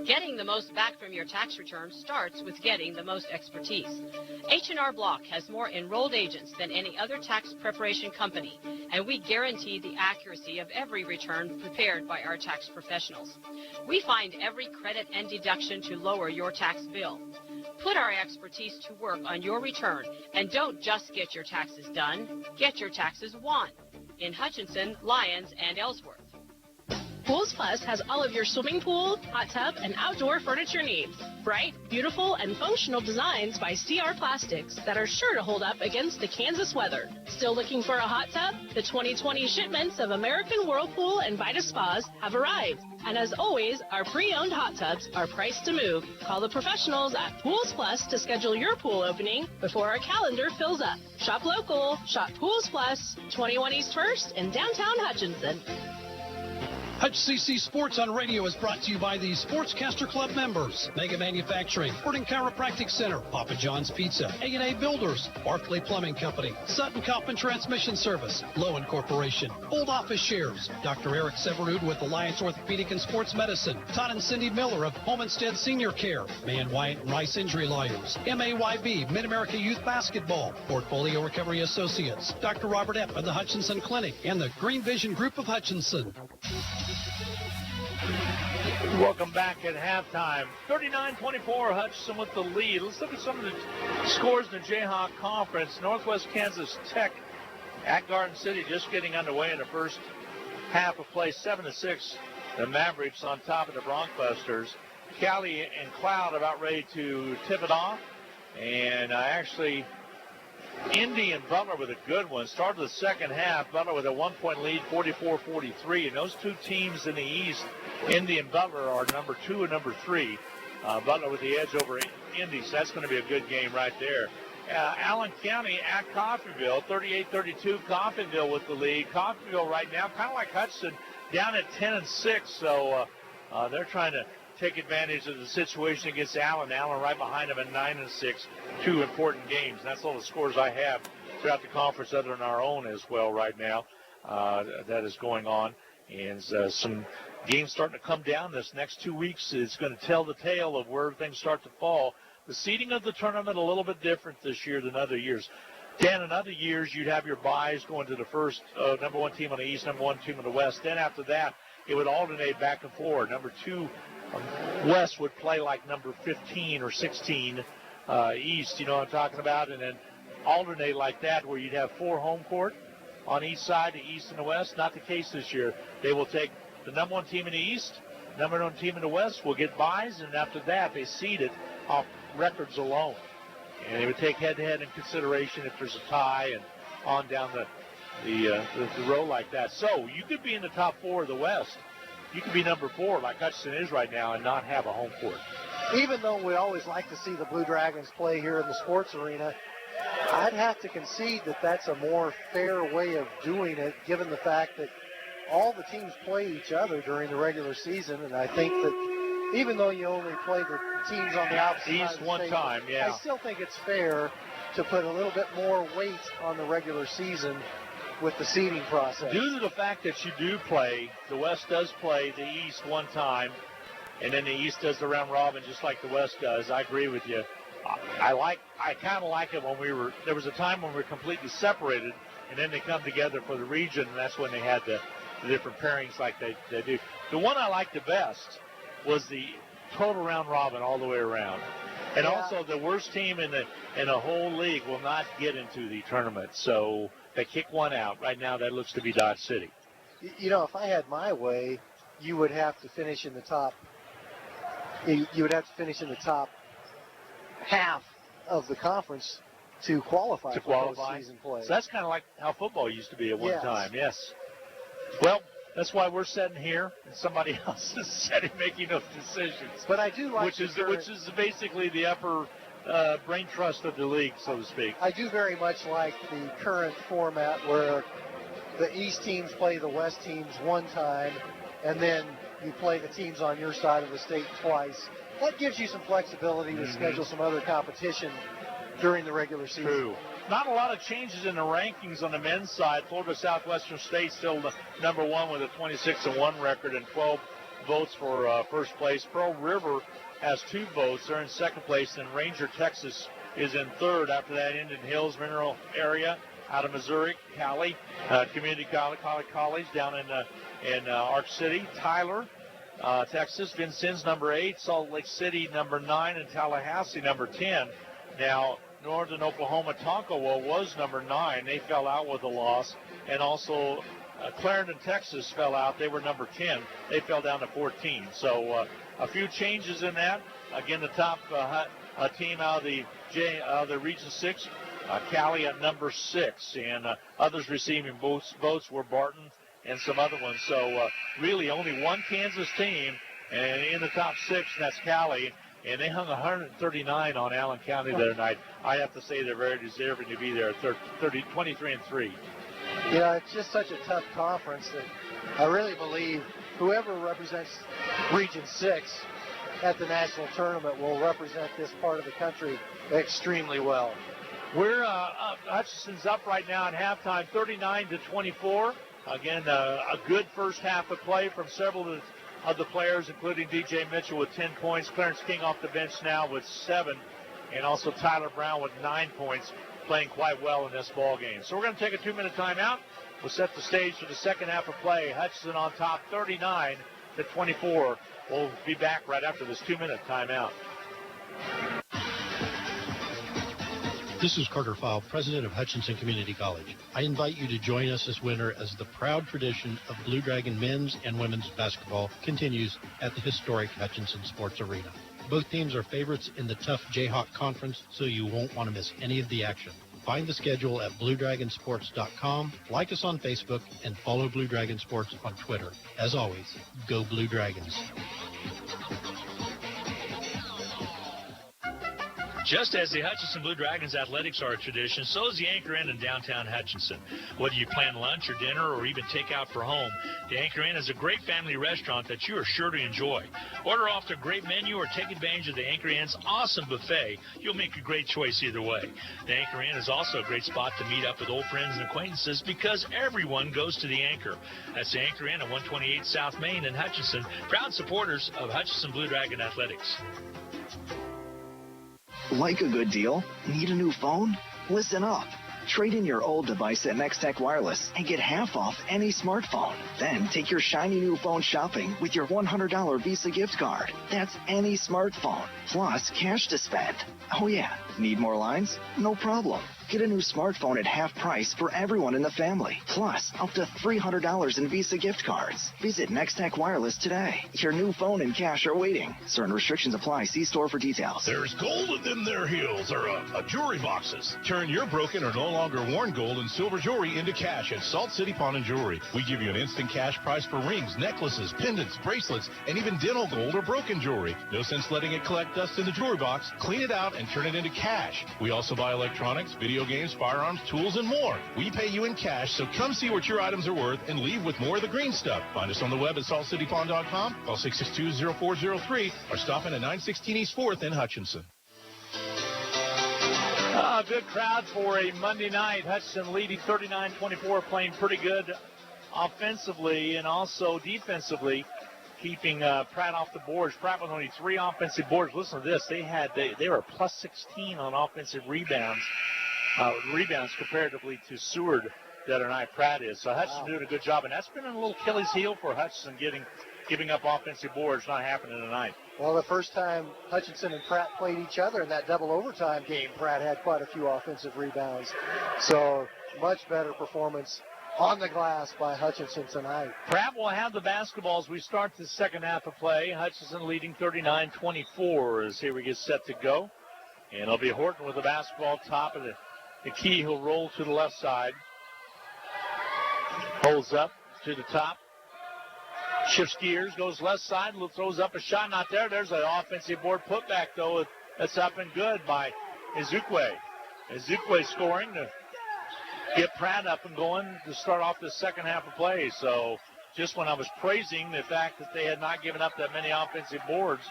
Getting the most back from your tax return starts with getting the most expertise. H&R Block has more enrolled agents than any other tax preparation company, and we guarantee the accuracy of every return prepared by our tax professionals. We find every credit and deduction to lower your tax bill. Put our expertise to work on your return, and don't just get your taxes done, get your taxes won in Hutchinson, Lyons, and Ellsworth. Pools Plus has all of your swimming pool, hot tub, and outdoor furniture needs. Bright, beautiful, and functional designs by CR Plastics that are sure to hold up against the Kansas weather. Still looking for a hot tub? The 2020 shipments of American Whirlpool and Vita Spas have arrived. And as always, our pre-owned hot tubs are priced to move. Call the professionals at Pools Plus to schedule your pool opening before our calendar fills up. Shop local, shop Pools Plus, 21 East 1st in downtown Hutchinson. HCC Sports on Radio is brought to you by the Sportscaster Club members, Mega Manufacturing, Fording Chiropractic Center, Papa John's Pizza, A&A Builders, Barclay Plumbing Company, Sutton Coppin Transmission Service, Lowen Corporation, Old Office Shares, Dr. Eric Severud with Alliance Orthopedic and Sports Medicine, Todd and Cindy Miller of Homestead Senior Care, Man Wyatt and Rice Injury Lawyers, MAYB, Mid-America Youth Basketball, Portfolio Recovery Associates, Dr. Robert Epp of the Hutchinson Clinic, and the Green Vision Group of Hutchinson. Welcome back at halftime. 39-24, Hutchinson with the lead. Let's look at some of the scores in the Jayhawk Conference. Northwest Kansas Tech at Garden City just getting underway in the first half of play. 7-6, the Mavericks on top of the Broncbusters. Cali and Cloud about ready to tip it off. And actually, Indy and Butler with a good one. Started the second half. Butler with a 1-point lead, 44-43. And those two teams in the East, Indy and Butler, are number 2 and number 3. Butler with the edge over Indy, so that's going to be a good game right there. Allen County at Coffeyville, 38-32. Coffeyville with the lead. Coffeyville right now, kind of like Hudson, down at 10-6. So they're trying to take advantage of the situation against Allen. Allen right behind them at 9-6. 2 important games. That's all the scores I have throughout the conference, other than our own as well right now. That is going on. And some games starting to come down this next 2 weeks. It's going to tell the tale of where things start to fall. The seeding of the tournament a little bit different this year than other years. Dan, in other years, you'd have your byes going to the first number 1 team on the East, number 1 team on the West. Then after that, it would alternate back and forth. Number 2 West would play like number 15 or 16 East, you know what I'm talking about, and then alternate like that where you'd have 4 home court on each side, the East and the West. Not the case this year. They will take the number 1 team in the East, number 1 team in the West will get byes, and after that they seed it off records alone. And they would take head-to-head in consideration if there's a tie and on down the row like that. So you could be in the top 4 of the West. You could be number 4 like Hutchinson is right now and not have a home court. Even though we always like to see the Blue Dragons play here in the sports arena, I'd have to concede that that's a more fair way of doing it, given the fact that all the teams play each other during the regular season. And I think that even though you only play the teams on the opposite East side of the one state, time, yeah. I still think it's fair to put a little bit more weight on the regular season with the seeding process. Due to the fact that you do play, the West does play the East one time, and then the East does the round robin just like the West does. I agree with you. I kind of like it when there was a time when we were completely separated, and then they come together for the region, and that's when they had the different pairings like they do. The one I liked the best was the total round robin all the way around. And also the worst team in the whole league will not get into the tournament. So they kick one out. Right now that looks to be Dodge City. You know, if I had my way, you would have to finish in the top. You would have to finish in the top half of the conference to qualify for postseason play. So that's kind of like how football used to be at one time. Yes. Well, that's why we're sitting here and somebody else is sitting making those decisions. But I do like which is basically the upper brain trust of the league, so to speak. I do very much like the current format where the East teams play the West teams one time, and then you play the teams on your side of the state twice. That gives you some flexibility to schedule some other competition during the regular season. True. Not a lot of changes in the rankings on the men's side. Florida Southwestern State still the number 1 with a 26-1 record and 12 votes for first place. Pearl River has 2 votes. They're in second place. And Ranger, Texas is in third. After that, Indian Hills Mineral Area out of Missouri, Cali Community College down in Arc City. Tyler, Texas, Vincennes number 8, Salt Lake City number 9, and Tallahassee number 10. Now, Northern Oklahoma Tonkawa was number 9. They fell out with a loss. And also Clarendon, Texas fell out. They were number 10. They fell down to 14. So a few changes in that. Again, the top team out of the Region 6, Cali at number 6. And others receiving votes were Barton and some other ones. So really only one Kansas team and in the top 6, and that's Cali. And they hung 139 on Allen County the other night. I have to say they're very deserving to be there, 23-3. Yeah, it's just such a tough conference that I really believe whoever represents Region 6 at the national tournament will represent this part of the country extremely well. We're Hutchinson's up right now at halftime, 39-24. Again, a good first half of play from several of the players, including DJ Mitchell with 10 points, Clarence King off the bench now with 7, and also Tyler Brown with 9 points, playing quite well in this ball game. So we're going to take a 2-minute timeout. We'll set the stage for the second half of play. Hutchinson on top, 39-24. We'll be back right after this 2-minute timeout. This is Carter File, president of Hutchinson Community College. I invite you to join us this winter as the proud tradition of Blue Dragon men's and women's basketball continues at the historic Hutchinson Sports Arena. Both teams are favorites in the tough Jayhawk Conference, so you won't want to miss any of the action. Find the schedule at BlueDragonSports.com, like us on Facebook, and follow Blue Dragon Sports on Twitter. As always, go Blue Dragons. Just as the Hutchinson Blue Dragons athletics are a tradition, so is the Anchor Inn in downtown Hutchinson. Whether you plan lunch or dinner or even take out for home, the Anchor Inn is a great family restaurant that you are sure to enjoy. Order off their great menu or take advantage of the Anchor Inn's awesome buffet. You'll make a great choice either way. The Anchor Inn is also a great spot to meet up with old friends and acquaintances because everyone goes to the Anchor. That's the Anchor Inn at 128 South Main in Hutchinson, proud supporters of Hutchinson Blue Dragon Athletics. Like a good deal? Need a new phone? Listen up. Trade in your old device at Nextech Wireless and get half off any smartphone. Then take your shiny new phone shopping with your $100 Visa gift card. That's any smartphone, plus cash to spend. Oh yeah, need more lines? No problem. Get a new smartphone at half price for everyone in the family, plus up to $300 in Visa gift cards. Visit Nextech Wireless today. Your new phone and cash are waiting. Certain restrictions apply. See store for details. There's gold in them there heels, or jewelry boxes. Turn your broken or no longer worn gold and silver jewelry into cash at Salt City Pawn and Jewelry. We give you an instant cash price for rings, necklaces, pendants, bracelets, and even dental gold or broken jewelry. No sense letting it collect dust in the jewelry box. Clean it out and turn it into cash. We also buy electronics, video games, firearms, tools, and more. We pay you in cash, so come see what your items are worth and leave with more of the green stuff. Find us on the web at saltcitypawn.com, call 662-0403, or stop in at 916 East 4th in Hutchinson. Good crowd for a Monday night. Hutchinson leading 39-24, playing pretty good offensively and also defensively, keeping Pratt off the boards. Pratt with only 3 offensive boards. Listen to this. They were plus 16 on offensive rebounds comparatively to Seward the other night. Pratt is. So Hutchinson doing a good job, and that's been a little Achilles heel for Hutchinson, giving up offensive boards. Not happening tonight. Well, the first time Hutchinson and Pratt played each other in that double overtime game, Pratt had quite a few offensive rebounds. So much better performance on the glass by Hutchinson tonight. Pratt will have the basketball as we start the second half of play. Hutchinson leading 39-24 as here we get set to go. And it'll be Horton with the basketball top of the key. He'll roll to the left side. Holds up to the top. Shifts gears, goes left side, throws up a shot. Not there. There's an offensive board putback, though. That's up and good by Ezekwe. Ezekwe scoring to get Pratt up and going to start off the second half of play. So just when I was praising the fact that they had not given up that many offensive boards,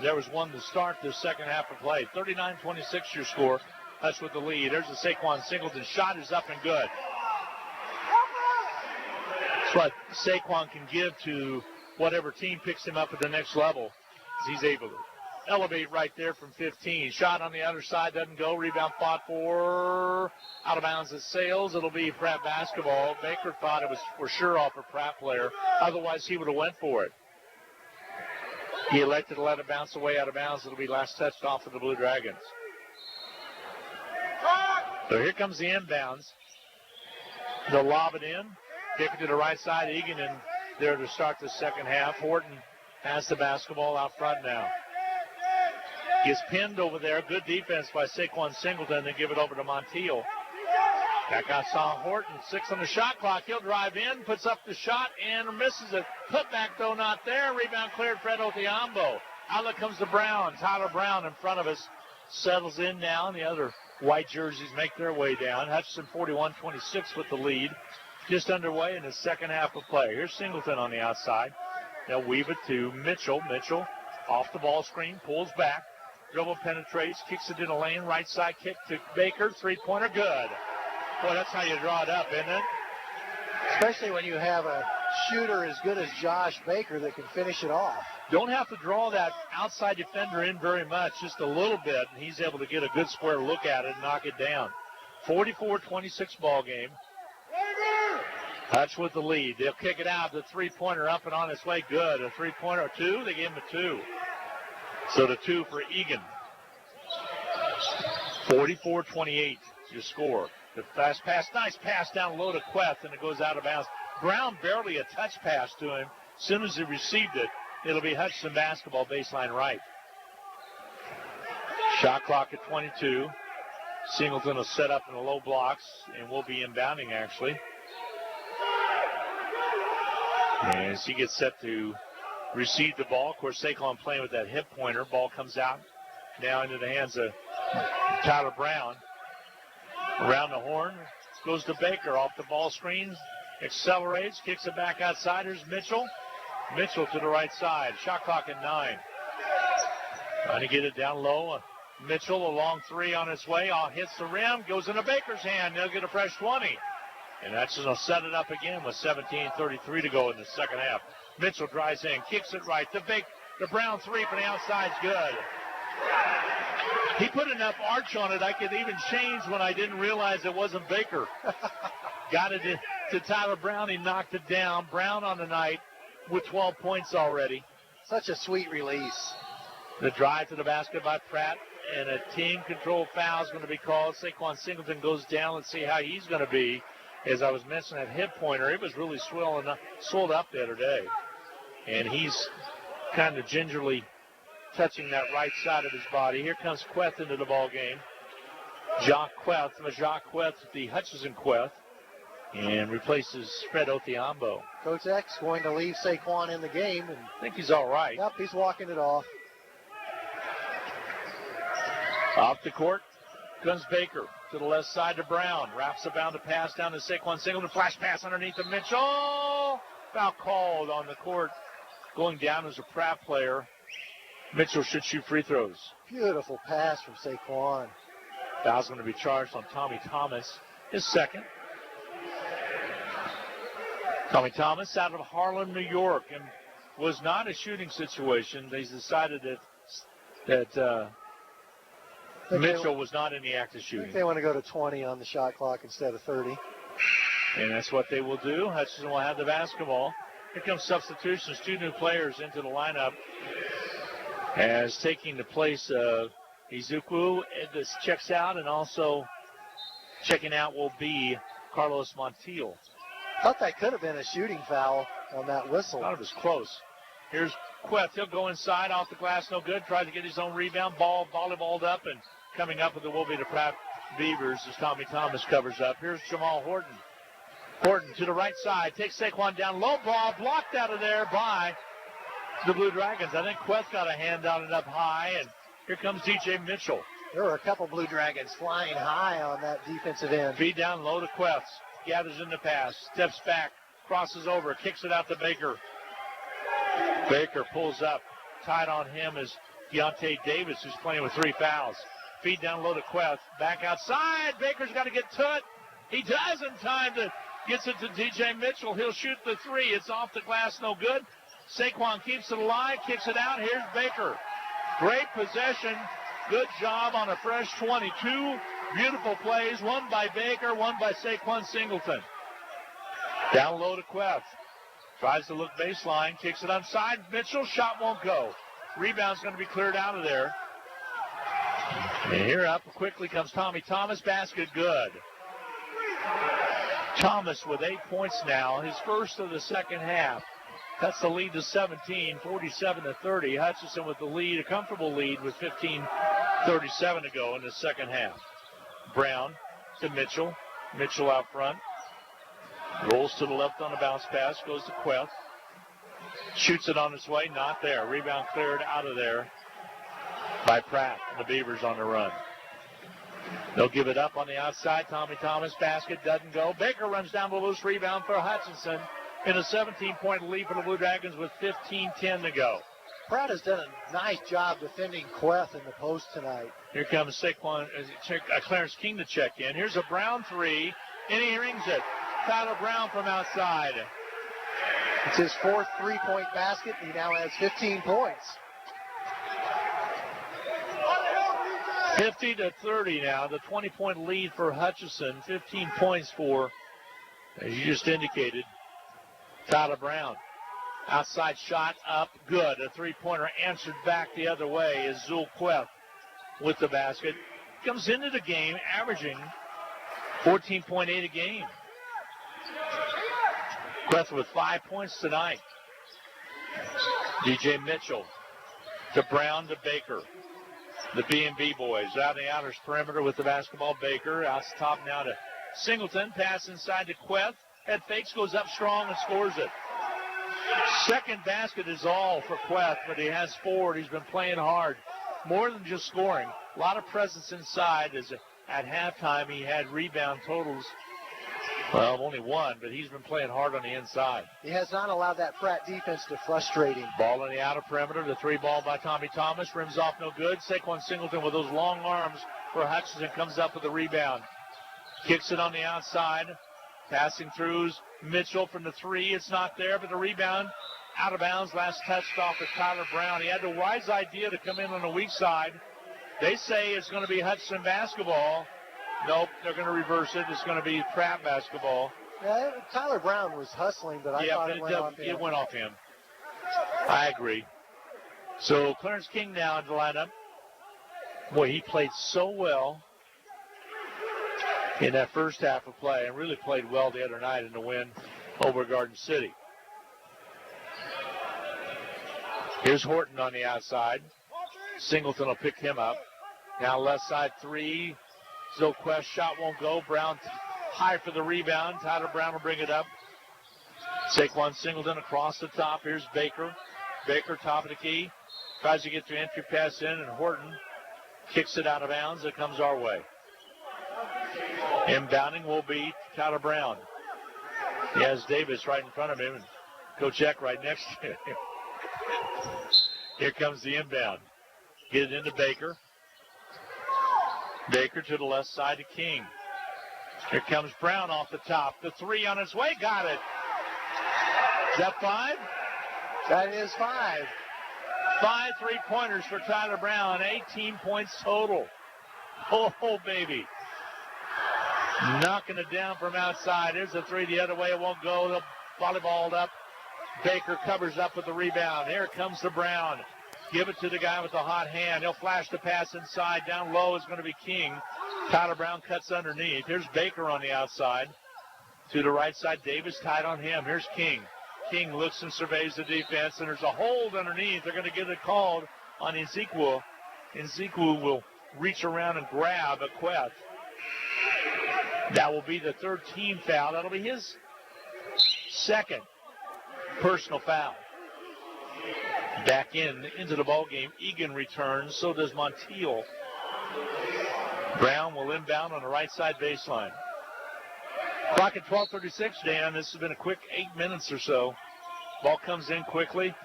there was one to start the second half of play. 39-26 your score. That's with the lead. There's a Saquon Singleton shot is up and good. That's what Saquon can give to whatever team picks him up at the next level. He's able to elevate right there from 15. Shot on the other side doesn't go. Rebound fought for. Out of bounds it sails. It'll be Pratt basketball. Baker thought it was for sure off a Pratt player. Otherwise he would have went for it. He elected to let it bounce away out of bounds. It'll be last touched off of the Blue Dragons. So here comes the inbounds. They'll lob it in. Kick it to the right side. Egan in there to start the second half. Horton has the basketball out front now. Gets pinned over there. Good defense by Saquon Singleton. They give it over to Montiel. Back outside Horton. 6 on the shot clock. He'll drive in, puts up the shot, and misses it. Putback, though, not there. Rebound cleared, Fred Othiambo. Outlet comes to Brown. Tyler Brown in front of us. Settles in now, and the other white jerseys make their way down. Hutchinson 41-26 with the lead. Just underway in the second half of play. Here's Singleton on the outside. They'll weave it to Mitchell. Mitchell off the ball screen, pulls back. Dribble penetrates, kicks it in the lane. Right side kick to Baker. Three-pointer, good. Boy, that's how you draw it up, isn't it? Especially when you have a shooter as good as Josh Baker that can finish it off. Don't have to draw that outside defender in very much, just a little bit, and he's able to get a good square look at it and knock it down. 44-26 ball game. Hutch with the lead. They'll kick it out. The three-pointer up and on its way. Good. A three-pointer or two. They gave him a 2. So the 2 for Egan. 44-28 your score. The fast pass. Nice pass down low to Queth, and it goes out of bounds. Brown barely a touch pass to him. As soon as he received it, it'll be Hutchinson basketball baseline right. Shot clock at 22. Singleton will set up in the low blocks and will be inbounding, actually. As he gets set to receive the ball. Of course, Saquon playing with that hip pointer. Ball comes out now into the hands of Tyler Brown. Around the horn. Goes to Baker off the ball screen. Accelerates. Kicks it back outside. Here's Mitchell. Mitchell to the right side. Shot clock at 9. Trying to get it down low. Mitchell, a long 3 on its way. Hits the rim. Goes into Baker's hand. They'll get a fresh 20. And that's going to set it up again with 17:33 to go in the second half. Mitchell drives in. Kicks it right. The Brown 3 from the outside's good. He put enough arch on it, I could even change when I didn't realize it wasn't Baker. Got it to Tyler Brown. He knocked it down. Brown on the night with 12 points already. Such a sweet release. The drive to the basket by Pratt, and a team control foul is going to be called. Saquon Singleton goes down. Let's see how he's going to be. As I was mentioning, that hip pointer, it was really swelled up the other day. And he's kind of gingerly touching that right side of his body. Here comes Queth into the ball game. Jacques Queth, the Hutchinson Queth, and replaces Fred Othiambo. Coach X going to leave Saquon in the game. And I think he's all right. Yep, he's walking it off. Off the court comes Baker to the left side to Brown. Wraps around the pass down to Saquon Singleton. Flash pass underneath to Mitchell. Foul called on the court. Going down as a Pratt player. Mitchell should shoot free throws. Beautiful pass from Saquon. Foul's going to be charged on Tommy Thomas, his second. Tommy Thomas out of Harlem, New York, and was not a shooting situation. They decided that Mitchell was not in the act of shooting. I think they want to go to 20 on the shot clock instead of 30. And that's what they will do. Hutchinson will have the basketball. Here comes substitutions. 2 new players into the lineup. As taking the place of Izuku, this checks out, and also checking out will be Carlos Montiel. Thought that could have been a shooting foul on that whistle. Thought it was close. Here's Queth. He'll go inside, off the glass, no good. Tries to get his own rebound. Volleyballed up, and coming up with it will be the Pratt Beavers as Tommy Thomas covers up. Here's Jamal Horton. Horton to the right side. Takes Saquon down. Low ball blocked out of there by the Blue Dragons. I think Queth got a hand on it up high, and here comes DJ Mitchell. There were a couple Blue Dragons flying high on that defensive end. Feed down low to Queth. Gathers in the pass. Steps back. Crosses over. Kicks it out to Baker. Baker pulls up. Tied on him is Deontay Davis, who's playing with 3 fouls. Feed down low to Queth. Back outside. Baker's got to get to it. He does in time to gets it to DJ Mitchell. He'll shoot the 3. It's off the glass. No good. Saquon keeps it alive. Kicks it out. Here's Baker. Great possession. Good job on a fresh 22. Beautiful plays. One by Baker. One by Saquon Singleton. Down low to Queth. Tries to look baseline. Kicks it outside. Mitchell. Shot won't go. Rebound's going to be cleared out of there. And here up quickly comes Tommy Thomas. Basket good. Thomas with 8 points now, his first of the second half. That's the lead to 17, 47-30. Hutchinson with the lead, a comfortable lead with 15:37 to go in the second half. Brown to Mitchell. Mitchell out front. Rolls to the left on a bounce pass, goes to Queth. Shoots it on its way, not there. Rebound cleared out of there by Pratt. The Beavers on the run. They'll give it up on the outside. Tommy Thomas basket doesn't go. Baker runs down the loose rebound for Hutchinson in a 17-point lead for the Blue Dragons with 15:10 to go. Pratt has done a nice job defending Queth in the post tonight. Here comes Clarence King to check in. Here's a Brown three, and he rings it. Tyler Brown from outside. It's his fourth three-point basket. He now has 15 points. 50-30 now, the 20-point lead for Hutchinson. 15 points for, as you just indicated, Tyler Brown. Outside shot up, good. A three-pointer answered back the other way is Zul Queth with the basket. Comes into the game averaging 14.8 a game. Queth with 5 points tonight. DJ Mitchell to Brown to Baker. The B&B boys out in the outer perimeter with the basketball. Baker out top now to Singleton. Pass inside to Queth. Head fakes, goes up strong and scores it. Second basket is all for Queth, but he has forward. He's been playing hard. More than just scoring. A lot of presence inside. As at halftime he had rebound totals. Well, only one, but he's been playing hard on the inside. He has not allowed that Pratt defense to frustrate him. Ball in the outer perimeter. The three ball by Tommy Thomas. Rims off no good. Saquon Singleton with those long arms for Hutchinson comes up with the rebound. Kicks it on the outside. Passing throughs. Mitchell from the three. It's not there, but the rebound out of bounds. Last touched off of Tyler Brown. He had the wise idea to come in on the weak side. They say it's going to be Hutchinson basketball. Nope, they're going to reverse it. It's going to be Pratt basketball. Yeah, Tyler Brown was hustling, but I thought it went off him. It went off him. I agree. So Clarence King now in the lineup. Boy, he played so well in that first half of play and really played well the other night in the win over Garden City. Here's Horton on the outside. Singleton will pick him up. Now left side three. Zilquest shot won't go. Brown high for the rebound. Tyler Brown will bring it up. Saquon Singleton across the top. Here's Baker. Baker top of the key. Tries to get the entry pass in, and Horton kicks it out of bounds. It comes our way. Inbounding will be Tyler Brown. He has Davis right in front of him and Coach Eck right next to him. Here comes the inbound. Get it into Baker. Baker to the left side to King. Here comes Brown off the top. The three on its way. Got it. Is that five? That is 5. 5 3-pointers for Tyler Brown. 18 points total. Oh, baby. Knocking it down from outside. Here's the three the other way. It won't go. They'll volleyballed up. Baker covers up with the rebound. Here comes the Brown. Give it to the guy with the hot hand. He'll flash the pass inside. Down low is going to be King. Tyler Brown cuts underneath. Here's Baker on the outside. To the right side, Davis tied on him. Here's King. King looks and surveys the defense, and there's a hold underneath. They're going to get it called on Ezekiel. Ezekiel will reach around and grab a Queth. That will be the third team foul. That'll be his second personal foul. Back into the ball game. Egan returns. So does Montiel. Brown will inbound on the right side baseline. Clock at 12:36, Dan. This has been a quick 8 minutes or so. Ball comes in quickly.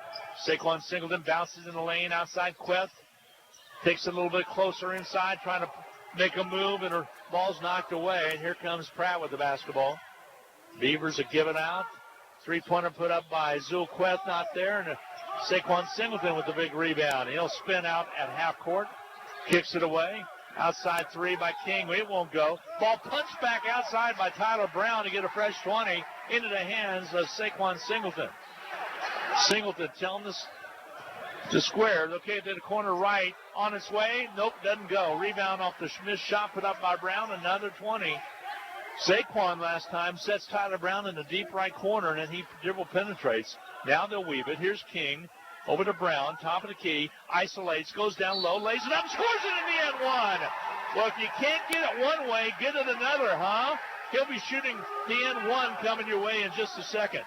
Saquon Singleton bounces in the lane outside. Queth takes it a little bit closer inside, trying to make a move, and her ball's knocked away. And here comes Pratt with the basketball. Beavers are given out. Three-pointer put up by Zul Queth, not there. And Saquon Singleton with the big rebound. He'll spin out at half court. Kicks it away. Outside three by King. It won't go. Ball punched back outside by Tyler Brown to get a fresh 20 into the hands of Saquon Singleton. Singleton telling us to square. Located to the corner right. On its way. Nope, doesn't go. Rebound off the missed shot put up by Brown. Another 20. Saquon last time sets Tyler Brown in the deep right corner, and then he dribble penetrates. Now they'll weave it. Here's King over to Brown, top of the key, isolates, goes down low, lays it up, scores it in the end one. Well, if you can't get it one way, get it another, huh? He'll be shooting the end one coming your way in just a second.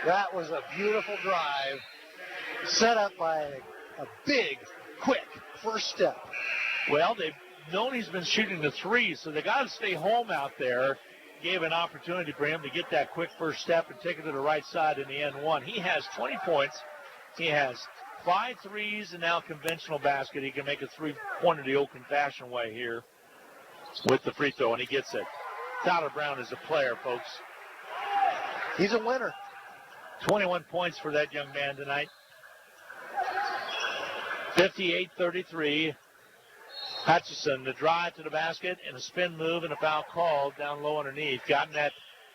That was a beautiful drive set up by a big, quick first step. Well, they've known he's been shooting the three, so they got to stay home out there. Gave an opportunity for him to get that quick first step and take it to the right side in the end one. He has 20 points. He has 5 threes and now conventional basket. He can make a three-pointer the old-fashioned way here with the free throw, and he gets it. Tyler Brown is a player, folks. He's a winner. 21 points for that young man tonight. 58-33. Hutchinson, the drive to the basket and a spin move and a foul called down low underneath. Got in that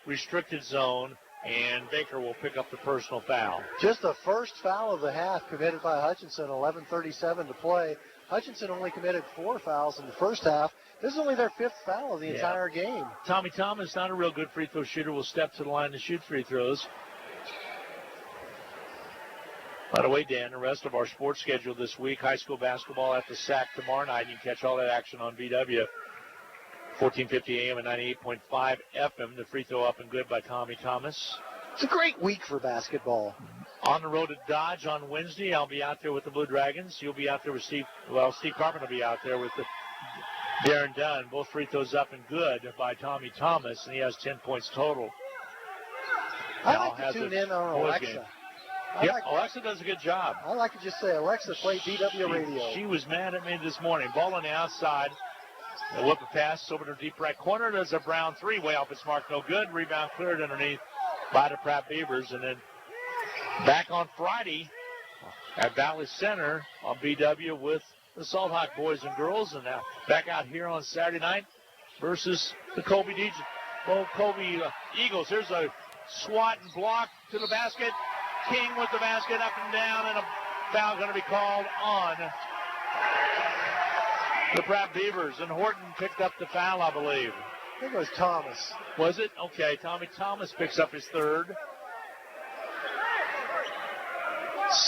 restricted zone, and Baker will pick up the personal foul. Just the first foul of the half committed by Hutchinson, 11:37 to play. Hutchinson only committed 4 fouls in the first half. This is only their 5th foul of the entire game. Tommy Thomas, not a real good free throw shooter, will step to the line to shoot free throws. By the way, Dan, the rest of our sports schedule this week, high school basketball at the SAC tomorrow night. You can catch all that action on BW, 1450 AM and 98.5 FM. The free throw up and good by Tommy Thomas. It's a great week for basketball. On the road at Dodge on Wednesday. I'll be out there with the Blue Dragons. You'll be out there with Steve Carpenter will be out there with Darren Dunn. Both free throws up and good by Tommy Thomas, and he has 10 points total. I like to tune in on Alexa. Alexa does a good job. I like to just say, Alexa, play BW radio. She was mad at me this morning. Ball on the outside. A whip a pass over to the deep right corner. There's a Brown three way off its mark. No good. Rebound cleared underneath by the Pratt Beavers. And then back on Friday at Valley Center on BW with the Salt Hawk boys and girls. And now back out here on Saturday night versus the Colby Eagles. Here's a swat and block to the basket. King with the basket up and down, and a foul going to be called on the Pratt Beavers. And Horton picked up the foul, I believe. I think it was Thomas. Was it? Okay, Tommy Thomas picks up his third.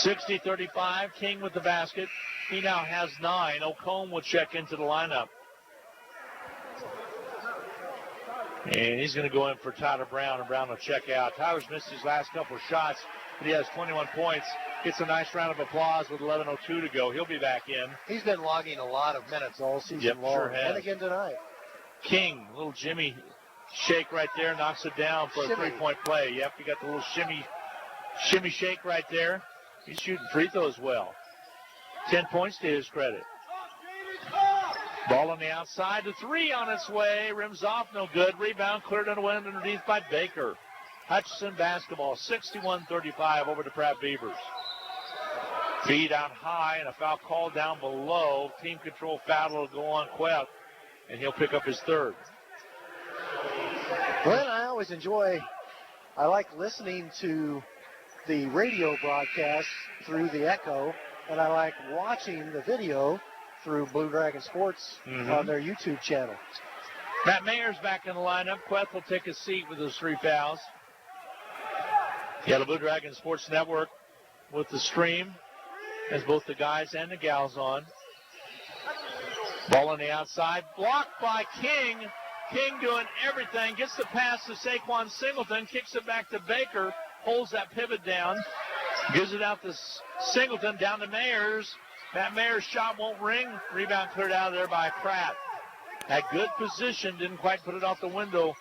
60-35, King with the basket. He now has 9. O'Combe will check into the lineup. And he's going to go in for Tyler Brown, and Brown will check out. Tyler's missed his last couple of shots, but he has 21 points. Gets a nice round of applause with 11:02 to go. He'll be back in. He's been logging a lot of minutes all season long. Sure has. And again tonight. King, little Jimmy shake right there, knocks it down for a three-point play. Yep, you got the little shimmy shake right there. He's shooting free throws well. 10 points to his credit. Ball on the outside, the three on its way, rims off, no good. Rebound cleared and went underneath by Baker. Hutchinson basketball, 61-35 over to Pratt Beavers. Feed out high and a foul called down below. Team control foul will go on Quet, and he'll pick up his third. Glenn, I like listening to the radio broadcast through the Echo, and I like watching the video through Blue Dragon Sports on their YouTube channel. Matt Mayer's back in the lineup. Queth will take a seat with those 3 fouls. Yeah, the Blue Dragon Sports Network with the stream has both the guys and the gals on. Ball on the outside, blocked by King. King doing everything, gets the pass to Saquon Singleton, kicks it back to Baker, holds that pivot down, gives it out to Singleton, down to Mayers. Matt Mayer's shot won't ring. Rebound cleared out of there by Pratt. At good position, didn't quite put it off the window.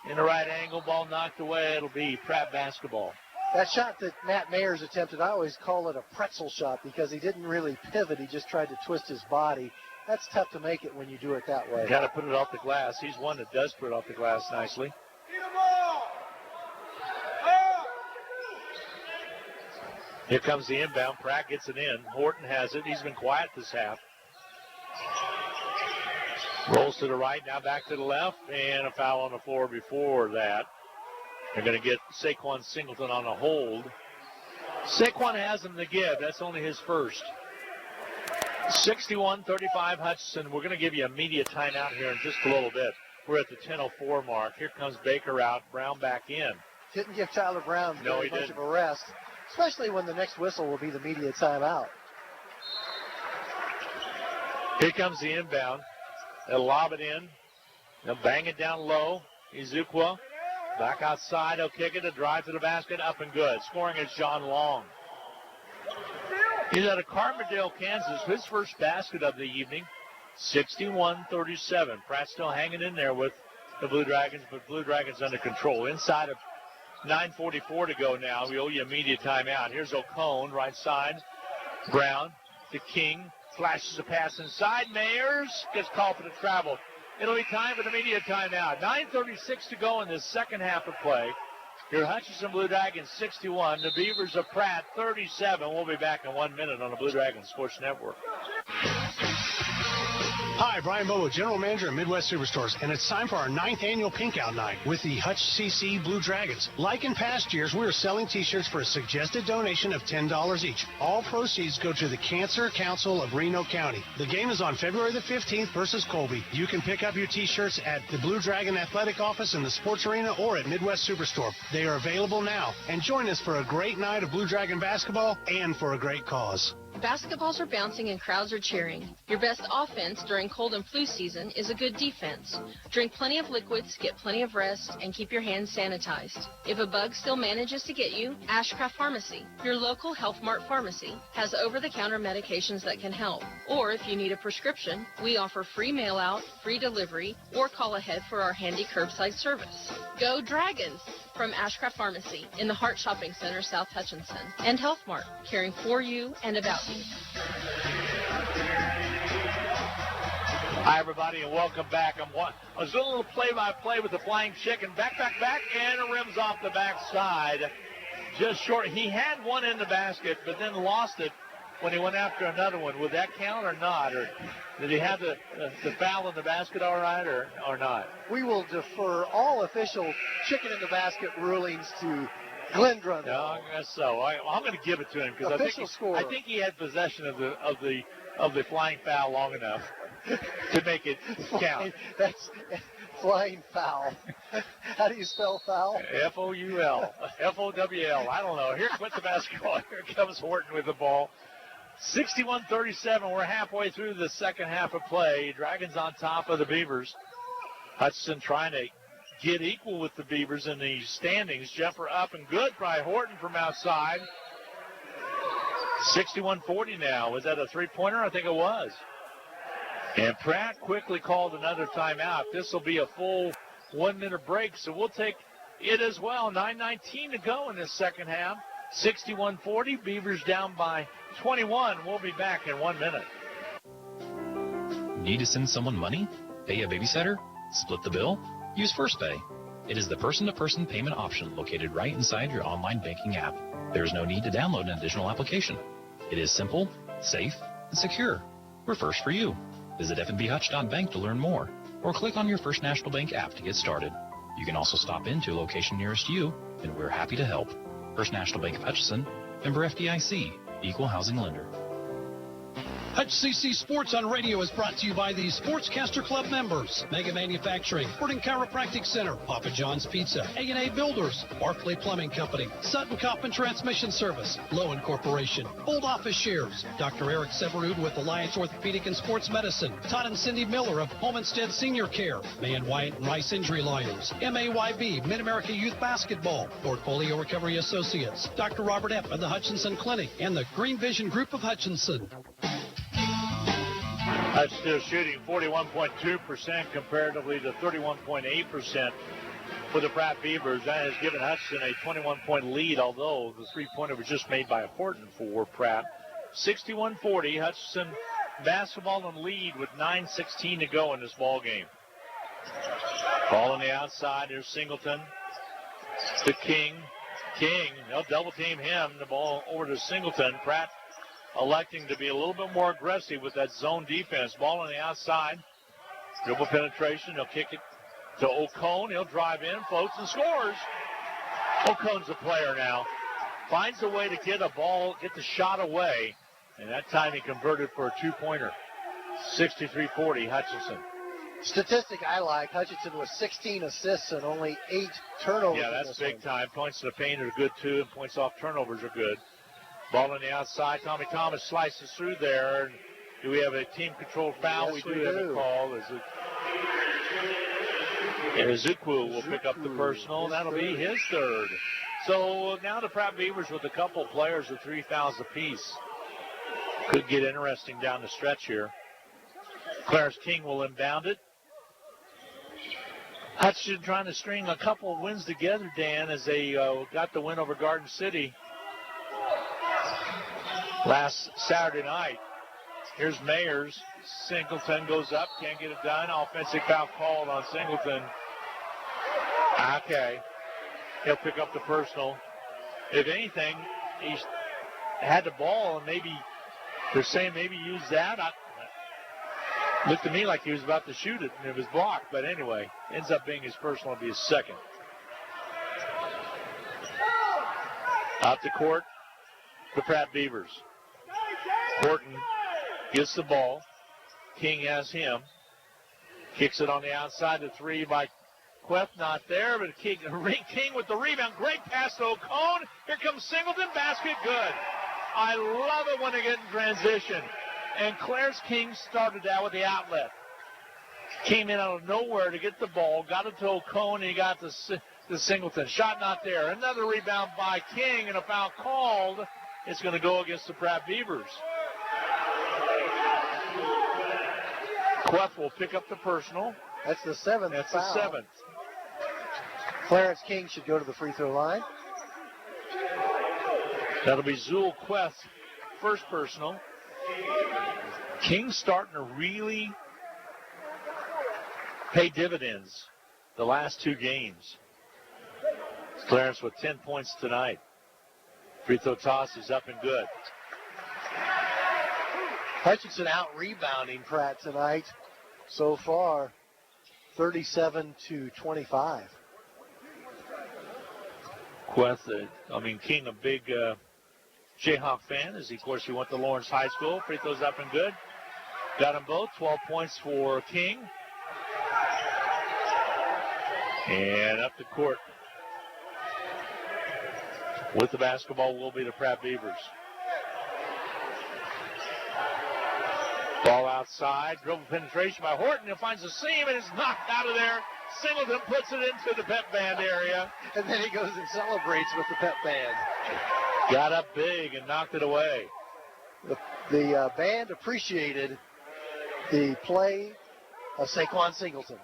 In the right angle, ball knocked away. It'll be Pratt basketball. That shot that Matt Mayers attempted, I always call it a pretzel shot because he didn't really pivot. He just tried to twist his body. That's tough to make it when you do it that way. Got to put it off the glass. He's one that does put it off the glass nicely. Here comes the inbound. Pratt gets it in. Horton has it. He's been quiet this half. Rolls to the right, now back to the left, and a foul on the floor before that. They're going to get Saquon Singleton on a hold. Saquon has him to give. That's only his first. 61-35 Hutchinson. We're going to give you a media timeout here in just a little bit. We're at the 10:04 mark. Here comes Baker out, Brown back in. Didn't give Tyler Brown very much of a rest, especially when the next whistle will be the media timeout. Here comes the inbound. They'll lob it in. They'll bang it down low. Izukwa back outside. He'll kick it. A drive to the basket. Up and good. Scoring is John Long. He's out of Carbondale, Kansas. His first basket of the evening. 61-37. Pratt still hanging in there with the Blue Dragons, but Blue Dragons under control. Inside of 9:44 to go now. We owe you a media timeout. Here's O'Cone, right side. Brown to King. Flashes a pass inside. Mayers gets called for the travel. It'll be time for the media timeout. 9:36 to go in the second half of play. Your Hutchinson Blue Dragons 61. The Beavers of Pratt 37. We'll be back in 1 minute on the Blue Dragons Sports Network. Hi, Brian Bobo, General Manager at Midwest Superstores, and it's time for our 9th annual Pink Out Night with the HutchCC Blue Dragons. Like in past years, we are selling T-shirts for a suggested donation of $10 each. All proceeds go to the Cancer Council of Reno County. The game is on February the 15th versus Colby. You can pick up your T-shirts at the Blue Dragon Athletic Office in the Sports Arena or at Midwest Superstore. They are available now. And join us for a great night of Blue Dragon basketball and for a great cause. Basketballs are bouncing and crowds are cheering. Your best offense during cold and flu season is a good defense. Drink plenty of liquids, get plenty of rest, and keep your hands sanitized. If a bug still manages to get you, Ashcraft Pharmacy, your local Health Mart pharmacy, has over-the-counter medications that can help. Or if you need a prescription, we offer free mail-out, free delivery, or call ahead for our handy curbside service. Go Dragons! From Ashcraft Pharmacy in the Hart Shopping Center, South Hutchinson, and Health Mart, caring for you and about you. Hi, everybody, and welcome back. I was doing a little play-by-play with the Flying Chicken. Back, and it rims off the backside. Just short. He had one in the basket, but then lost it when he went after another one. Would that count or not? Or did he have the foul in the basket all right or not? We will defer all official chicken in the basket rulings to Glenn Grundle. No, I guess so. I'm going to give it to him because I think he had possession of the flying foul long enough to make it count. That's flying foul. How do you spell foul? F-O-U-L. F-O-W-L. I don't know. Here quit the basketball. Here comes Horton with the ball. 61-37. We're halfway through the second half of play. Dragons on top of the Beavers. Hutchinson trying to get equal with the Beavers in the standings. Jumper up and good by Horton from outside. 61-40 now. Was that a three-pointer? I think it was. And Pratt quickly called another timeout. This will be a full 1 minute break, so we'll take it as well. 9:19 to go in this second half. 61-40. Beavers down by 21. We'll be back in 1 minute. Need to send someone money? Pay a babysitter? Split the bill? Use First Pay. It is the person-to-person payment option located right inside your online banking app. There is no need to download an additional application. It is simple, safe, and secure. We're first for you. Visit fnbhutch.bank to learn more, or click on your First National Bank app to get started. You can also stop into a location nearest you, and we're happy to help. First National Bank of Hutchinson, member FDIC, equal housing lender. HutchCC Sports on Radio is brought to you by the Sportscaster Club members. Mega Manufacturing, Sporting Chiropractic Center, Papa John's Pizza, A&A Builders, Barclay Plumbing Company, Sutton Coffin Transmission Service, Lowen Corporation, Old Office Shares, Dr. Eric Severud with Alliance Orthopedic and Sports Medicine, Todd and Cindy Miller of Homestead Senior Care, Mayan Wyatt and Rice Injury Lawyers, MAYB, Mid-America Youth Basketball, Portfolio Recovery Associates, Dr. Robert Epp of the Hutchinson Clinic, and the Green Vision Group of Hutchinson. That's still shooting 41.2% comparatively to 31.8% for the Pratt Beavers. That has given Hutchinson a 21-point lead, although the three-pointer was just made by Horton for Pratt. 61-40, Hutchinson basketball in lead with 9:16 to go in this ball game. Ball on the outside. Here's Singleton to King. They'll double-team him. The ball over to Singleton. Pratt electing to be a little bit more aggressive with that zone defense. Ball on the outside. Dribble penetration. He'll kick it to O'Cone. He'll drive in, floats, and scores. O'Cone's a player now. Finds a way to get the shot away. And that time he converted for a two-pointer. 63-40, Hutchinson. statistic I like. Hutchinson with 16 assists and only 8 turnovers. Yeah, that's big time. Points to the paint are good, too, and points off turnovers are good. Ball on the outside. Tommy Thomas slices through there. Do we have a team-controlled foul? Yes, we do have a call. Ezekwu will pick up the personal. That'll be his third. So now the Pratt Beavers with a couple players with 3 fouls apiece. Could get interesting down the stretch here. Clarence King will inbound it. Hutchinson trying to string a couple of wins together, Dan, as they got the win over Garden City last Saturday night. Here's Mayers. Singleton goes up, can't get it done. Offensive foul called on Singleton. Okay. He'll pick up the personal. If anything, he's had the ball, and maybe they're saying maybe use that. Looked to me like he was about to shoot it, and it was blocked. But anyway, ends up being his personal, be his second. Out to court, the Pratt Beavers. Horton gets the ball. King has him. Kicks it on the outside to 3 by Queth, not there, but King with the rebound. Great pass to O'Cone. Here comes Singleton. Basket good. I love it when they get in transition. And Clarence King started that with the outlet. Came in out of nowhere to get the ball. Got it to O'Cone, and he got the Singleton. Shot not there. Another rebound by King, and a foul called. It's going to go against the Pratt Beavers. Queth will pick up the personal. That's the 7th That's foul. the 7th. Clarence King should go to the free throw line. That'll be Zool Queth, first personal. King's starting to really pay dividends the last 2 games. Clarence with 10 points tonight. Free throw toss is up and good. Hutchinson out rebounding Pratt tonight so far, 37-25. Queth, King, a big Jayhawk fan, as he, of course, he went to Lawrence High School. Free throws up and good. Got them both. 12 points for King. And up the court with the basketball will be the Pratt Beavers. Ball outside. Dribble penetration by Horton. He finds a seam and it's knocked out of there. Singleton puts it into the pep band area. And then he goes and celebrates with the pep band. Got up big and knocked it away. The band appreciated the play of Saquon Singleton.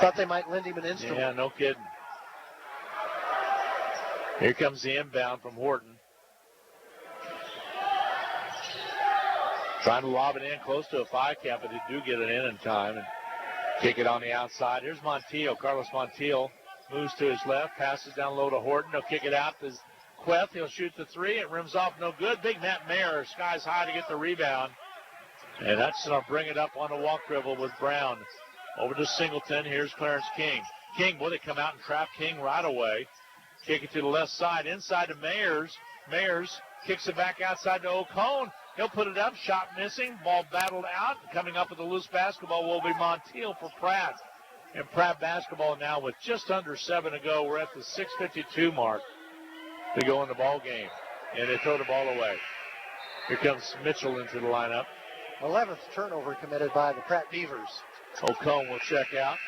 Thought they might lend him an instrument. Yeah, no kidding. Here comes the inbound from Horton. Trying to lob it in close to a 5 cap, but they do get it in time and kick it on the outside. Here's Montiel. Carlos Montiel moves to his left, passes down low to Horton. He'll kick it out to Queth. He'll shoot the 3. It rims off no good. Big Matt Mayer skies high to get the rebound. And that's going to bring it up on the walk dribble with Brown. Over to Singleton. Here's Clarence King. King, boy, they come out and trap King right away. Kick it to the left side, inside to Mayers. Mayers kicks it back outside to O'Cone. He'll put it up, shot missing, ball battled out. Coming up with the loose basketball will be Montiel for Pratt. And Pratt basketball now with just under 7 to go. We're at the 6:52 mark to go in the ball game. And they throw the ball away. Here comes Mitchell into the lineup. 11th turnover committed by the Pratt Beavers. O'Cone will check out.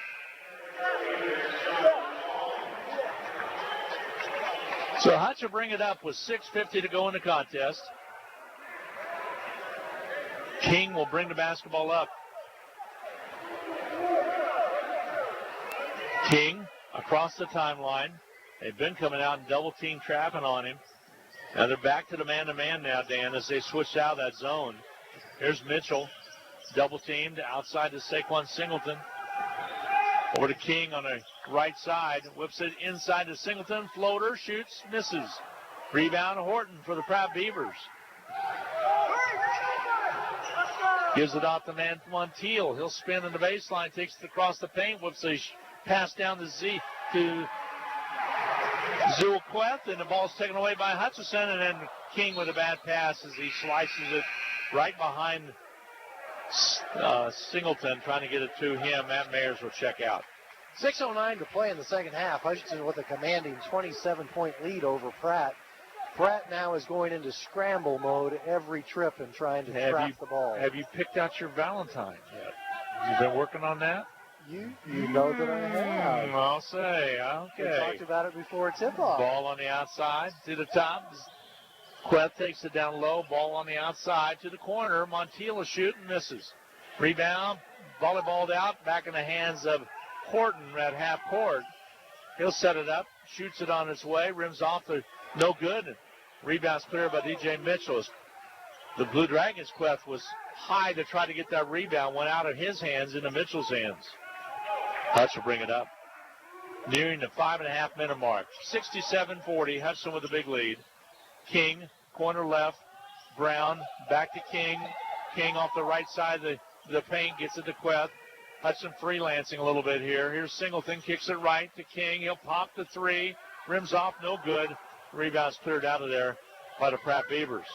So Hutch will bring it up with 6:50 to go in the contest. King will bring the basketball up. King across the timeline. They've been coming out and double team trapping on him. Now they're back to the man-to-man now, Dan, as they switch out of that zone. Here's Mitchell, double teamed outside to Saquon Singleton. Over to King on the right side. Whips it inside to Singleton. Floater, shoots, misses. Rebound, Horton for the Pratt Beavers. Gives it off the man Montiel. He'll spin in the baseline, takes it across the paint, whips a pass down to Zool Queth, and the ball's taken away by Hutchinson, and then King with a bad pass as he slices it right behind Singleton trying to get it to him. Matt Mayers will check out. 6:09 to play in the second half. Hutchinson with a commanding 27-point lead over Pratt. Pratt now is going into scramble mode every trip and trying to trap the ball. Have you picked out your Valentine yet? You've been working on that? You know that I have. I'll say, okay. We talked about it before tip-off. Ball on the outside to the top. Queth takes it down low. Ball on the outside to the corner. Montiel is shooting, misses. Rebound, volleyballed out, back in the hands of Horton at half court. He'll set it up, shoots it on its way, rims off the no good. And rebounds clear by DJ Mitchell. The Blue Dragons' Queth was high to try to get that rebound, went out of his hands into Mitchell's hands. Hutch will bring it up. Nearing the 5.5-minute mark. 67-40, Hutchinson with a big lead. King, corner left. Brown, back to King. King off the right side of the paint, gets it to Queth. Hutchinson freelancing a little bit here. Here's Singleton, kicks it right to King. He'll pop the three. Rims off, no good. Rebound's cleared out of there by the Pratt Beavers.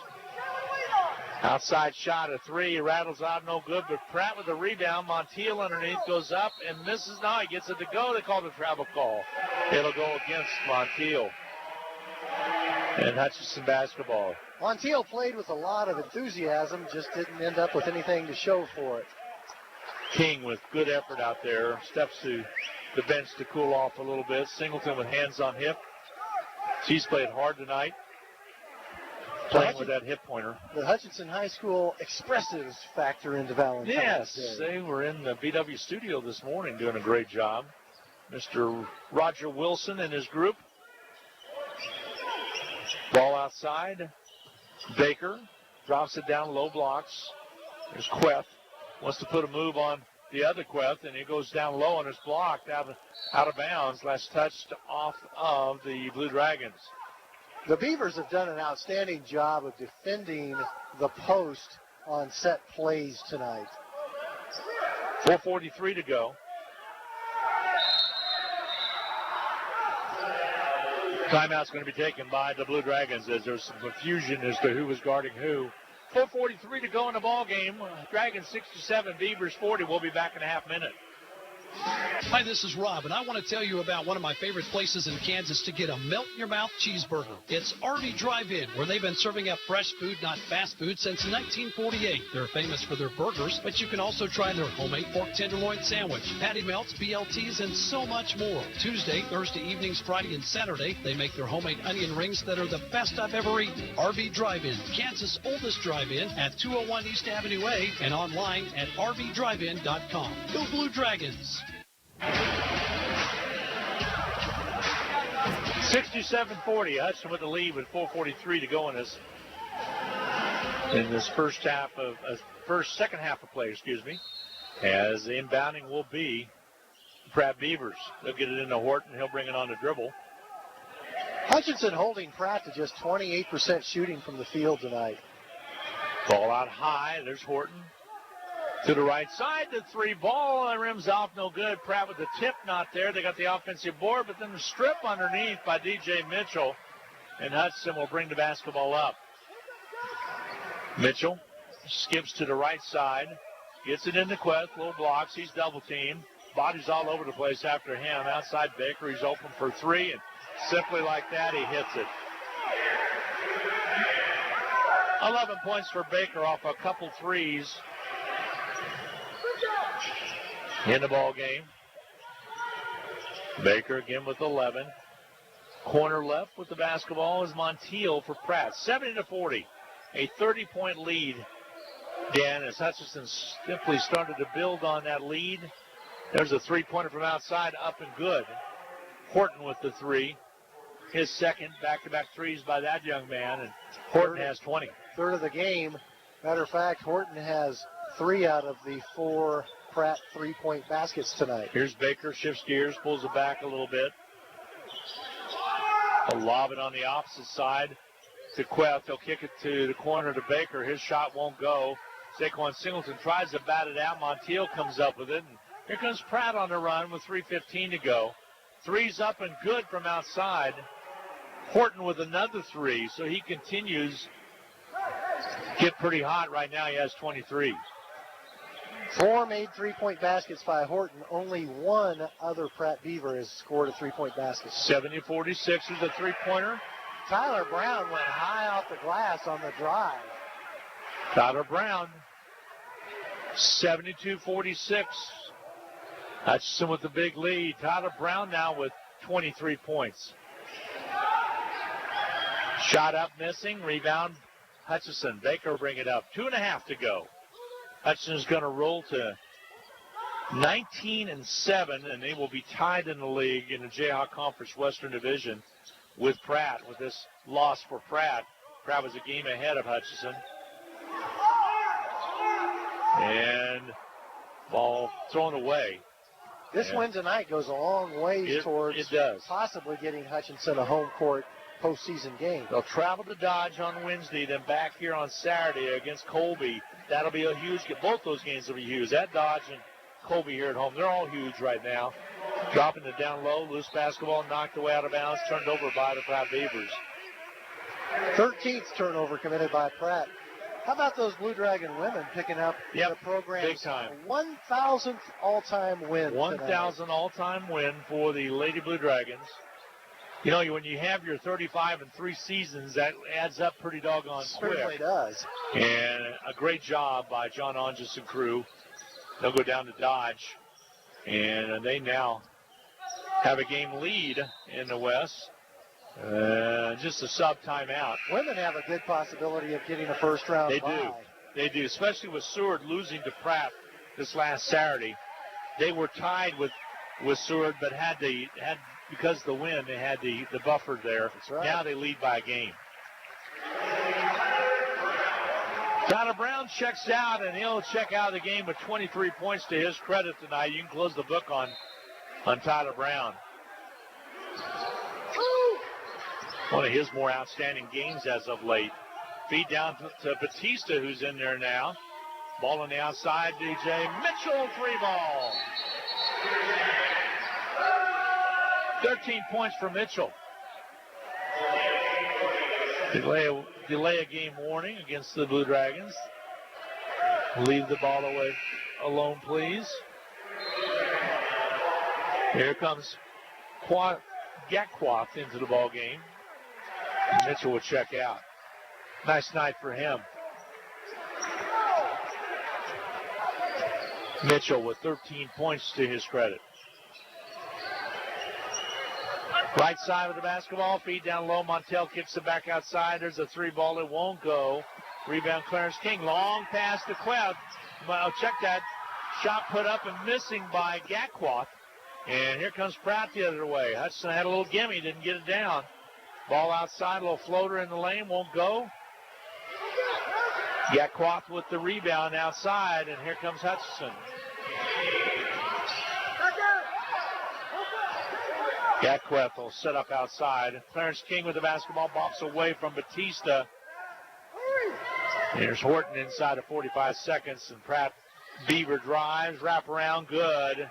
Outside shot, a three, rattles out, no good, but Pratt with the rebound. Montiel underneath goes up and misses. Now he gets it to go. They call the travel call. It'll go against Montiel. And Hutchinson basketball. Montiel played with a lot of enthusiasm, just didn't end up with anything to show for it. King with good effort out there. Steps to the bench to cool off a little bit. Singleton with hands on hip. She's played hard tonight. Playing with that hip pointer. The Hutchinson High School expressives factor into Valentine's Day. Yes, they were in the BW studio this morning doing a great job. Mr. Roger Wilson and his group. Ball outside. Baker drops it down, low blocks. There's Queth. Wants to put a move on the other Queth, and he goes down low and it's blocked out of bounds. Last touched off of the Blue Dragons. The Beavers have done an outstanding job of defending the post on set plays tonight. 4:43 to go. Timeout's going to be taken by the Blue Dragons as there's some confusion as to who was guarding who. 4:43 to go in the ball game. Dragons 67, Beavers 40. We'll be back in a half minute. Hi, this is Rob, and I want to tell you about one of my favorite places in Kansas to get a melt-in-your-mouth cheeseburger. It's RV Drive-In, where they've been serving up fresh food, not fast food, since 1948. They're famous for their burgers, but you can also try their homemade pork tenderloin sandwich, patty melts, BLTs, and so much more. Tuesday, Thursday evenings, Friday, and Saturday, they make their homemade onion rings that are the best I've ever eaten. RV Drive-In, Kansas' oldest drive-in at 201 East Avenue A and online at rvdrivein.com. Go Blue Dragons! 67-40. Hudson with the lead with 4:43 to go in this second half of play, as the inbounding will be Pratt Beavers. They'll get it into Horton. He'll bring it on the dribble. Hutchinson holding Pratt to just 28% shooting from the field tonight. Ball out high. There's Horton. To the right side, the three ball, and rims off, no good. Pratt with the tip not there. They got the offensive board, but then the strip underneath by DJ Mitchell. And Hudson will bring the basketball up. Mitchell skips to the right side, gets it into Queth, low blocks. He's double teamed. Bodies all over the place after him. Outside Baker, he's open for three, and simply like that, he hits it. 11 points for Baker off a couple threes in the ball game. Baker again with 11. Corner left with the basketball is Montiel for Pratt. 70-40. A 30-point lead. Dan, as Hutchinson simply started to build on that lead. There's a three-pointer from outside, up and good. Horton with the three. His second back-to-back threes by that young man, and Horton has 20. Third of the game. Matter of fact, Horton has 3 out of the 4 Pratt three-point baskets tonight. Here's Baker, shifts gears, pulls it back a little bit. He'll lob it on the opposite side to Queth. He'll kick it to the corner to Baker. His shot won't go. Saquon Singleton tries to bat it out. Montiel comes up with it. And here comes Pratt on the run with 3:15 to go. Three's up and good from outside. Horton with another three, so he continues. Get pretty hot right now. He has 23. 4 made three-point baskets by Horton. Only one other Pratt Beaver has scored a three-point basket. 70-46 is a three-pointer. Tyler Brown went high off the glass on the drive. Tyler Brown, 72-46. Hutchinson with the big lead. Tyler Brown now with 23 points. Shot up, missing. Rebound, Hutchinson. Baker will bring it up. 2.5 to go. Hutchinson's going to roll to 19-7, and they will be tied in the league in the Jayhawk Conference Western Division with Pratt. With this loss for Pratt, Pratt was a game ahead of Hutchinson. And ball thrown away. This win tonight goes a long ways towards possibly getting Hutchinson a home court postseason game. They'll travel to Dodge on Wednesday, then back here on Saturday against Colby. That'll be a huge game. Both those games will be huge. At Dodge and Colby here at home, they're all huge right now. Dropping it down low, loose basketball, knocked away out of bounds, turned over by the Pratt Beavers. 13th turnover committed by Pratt. How about those Blue Dragon women picking up the program's 1,000th all-time win? 1,000 all-time win for the Lady Blue Dragons. You know, when you have your 35 and 3 seasons, that adds up pretty doggone quick. Certainly does. And a great job by John Onges and crew. They'll go down to Dodge, and they now have a game lead in the West. Just a sub timeout. Women have a good possibility of getting a first-round bye. They do, especially with Seward losing to Pratt this last Saturday. They were tied with Seward, but because of the win, they had the buffer there. That's right. Now they lead by a game. Tyler Brown checks out, and he'll check out of the game with 23 points to his credit tonight. You can close the book on Tyler Brown. One of his more outstanding games as of late. Feed down to Batista, who's in there now. Ball on the outside, DJ Mitchell, 3-ball. 13 points for Mitchell. Delay a game warning against the Blue Dragons. Leave the ball away alone, please. Here comes Gatquath into the ball game. Mitchell will check out. Nice night for him. Mitchell with 13 points to his credit. Right side of the basketball, feed down low. Montel kicks it back outside. There's a 3-ball. It won't go. Rebound, Clarence King. Long pass to Quebb. Well, check that. Shot put up and missing by Gatquath. And here comes Pratt the other way. Hutchinson had a little gimme, didn't get it down. Ball outside, a little floater in the lane, won't go. Gatquath with the rebound outside, and here comes Hutchinson. Gatquath will set up outside. Clarence King with the basketball, bops away from Batista. Here's Horton inside of 45 seconds, and Pratt Beaver drives, wrap around, good.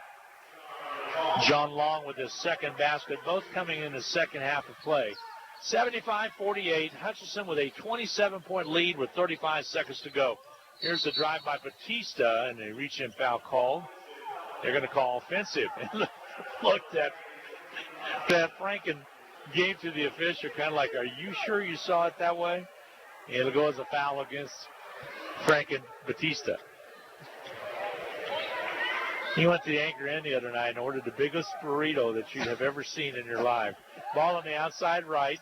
John Long with his second basket, both coming in the second half of play. 75-48, Hutchinson with a 27-point lead with 35 seconds to go. Here's the drive by Batista, and they reach in foul call. They're going to call offensive. And look, that Franken gave to the official, kind of like, are you sure you saw it that way? And it'll go as a foul against Franken Batista. He went to the Anchor Inn the other night and ordered the biggest burrito that you'd have ever seen in your life. Ball on the outside right.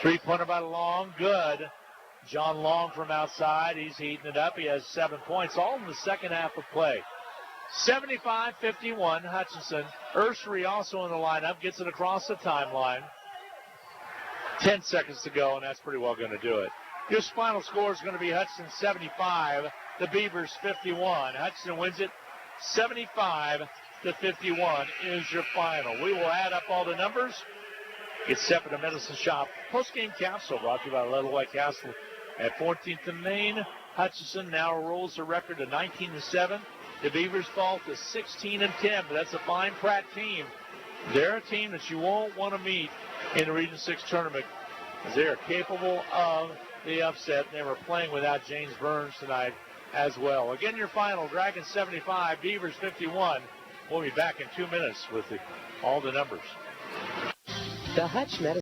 3-pointer by Long, good. John Long from outside. He's heating it up. He has 7 points, all in the second half of play. 75-51, Hutchinson. Ursery also in the lineup, gets it across the timeline. 10 seconds to go, and that's pretty well going to do it. Your final score is going to be Hutchinson 75, the Beavers 51. Hutchinson wins it 75-51 is your final. We will add up all the numbers. It's set for the Medicine Shop post-game capsule brought to you by Little White Castle at 14th and Main. Hutchinson now rolls the record to 19-7. The Beavers fall to 16-10, but that's a fine Pratt team. They're a team that you won't want to meet in the Region 6 tournament, as they are capable of the upset. They were playing without James Burns tonight as well. Again, your final, Dragons 75, Beavers 51. We'll be back in 2 minutes with all the numbers. The Hutch Medicine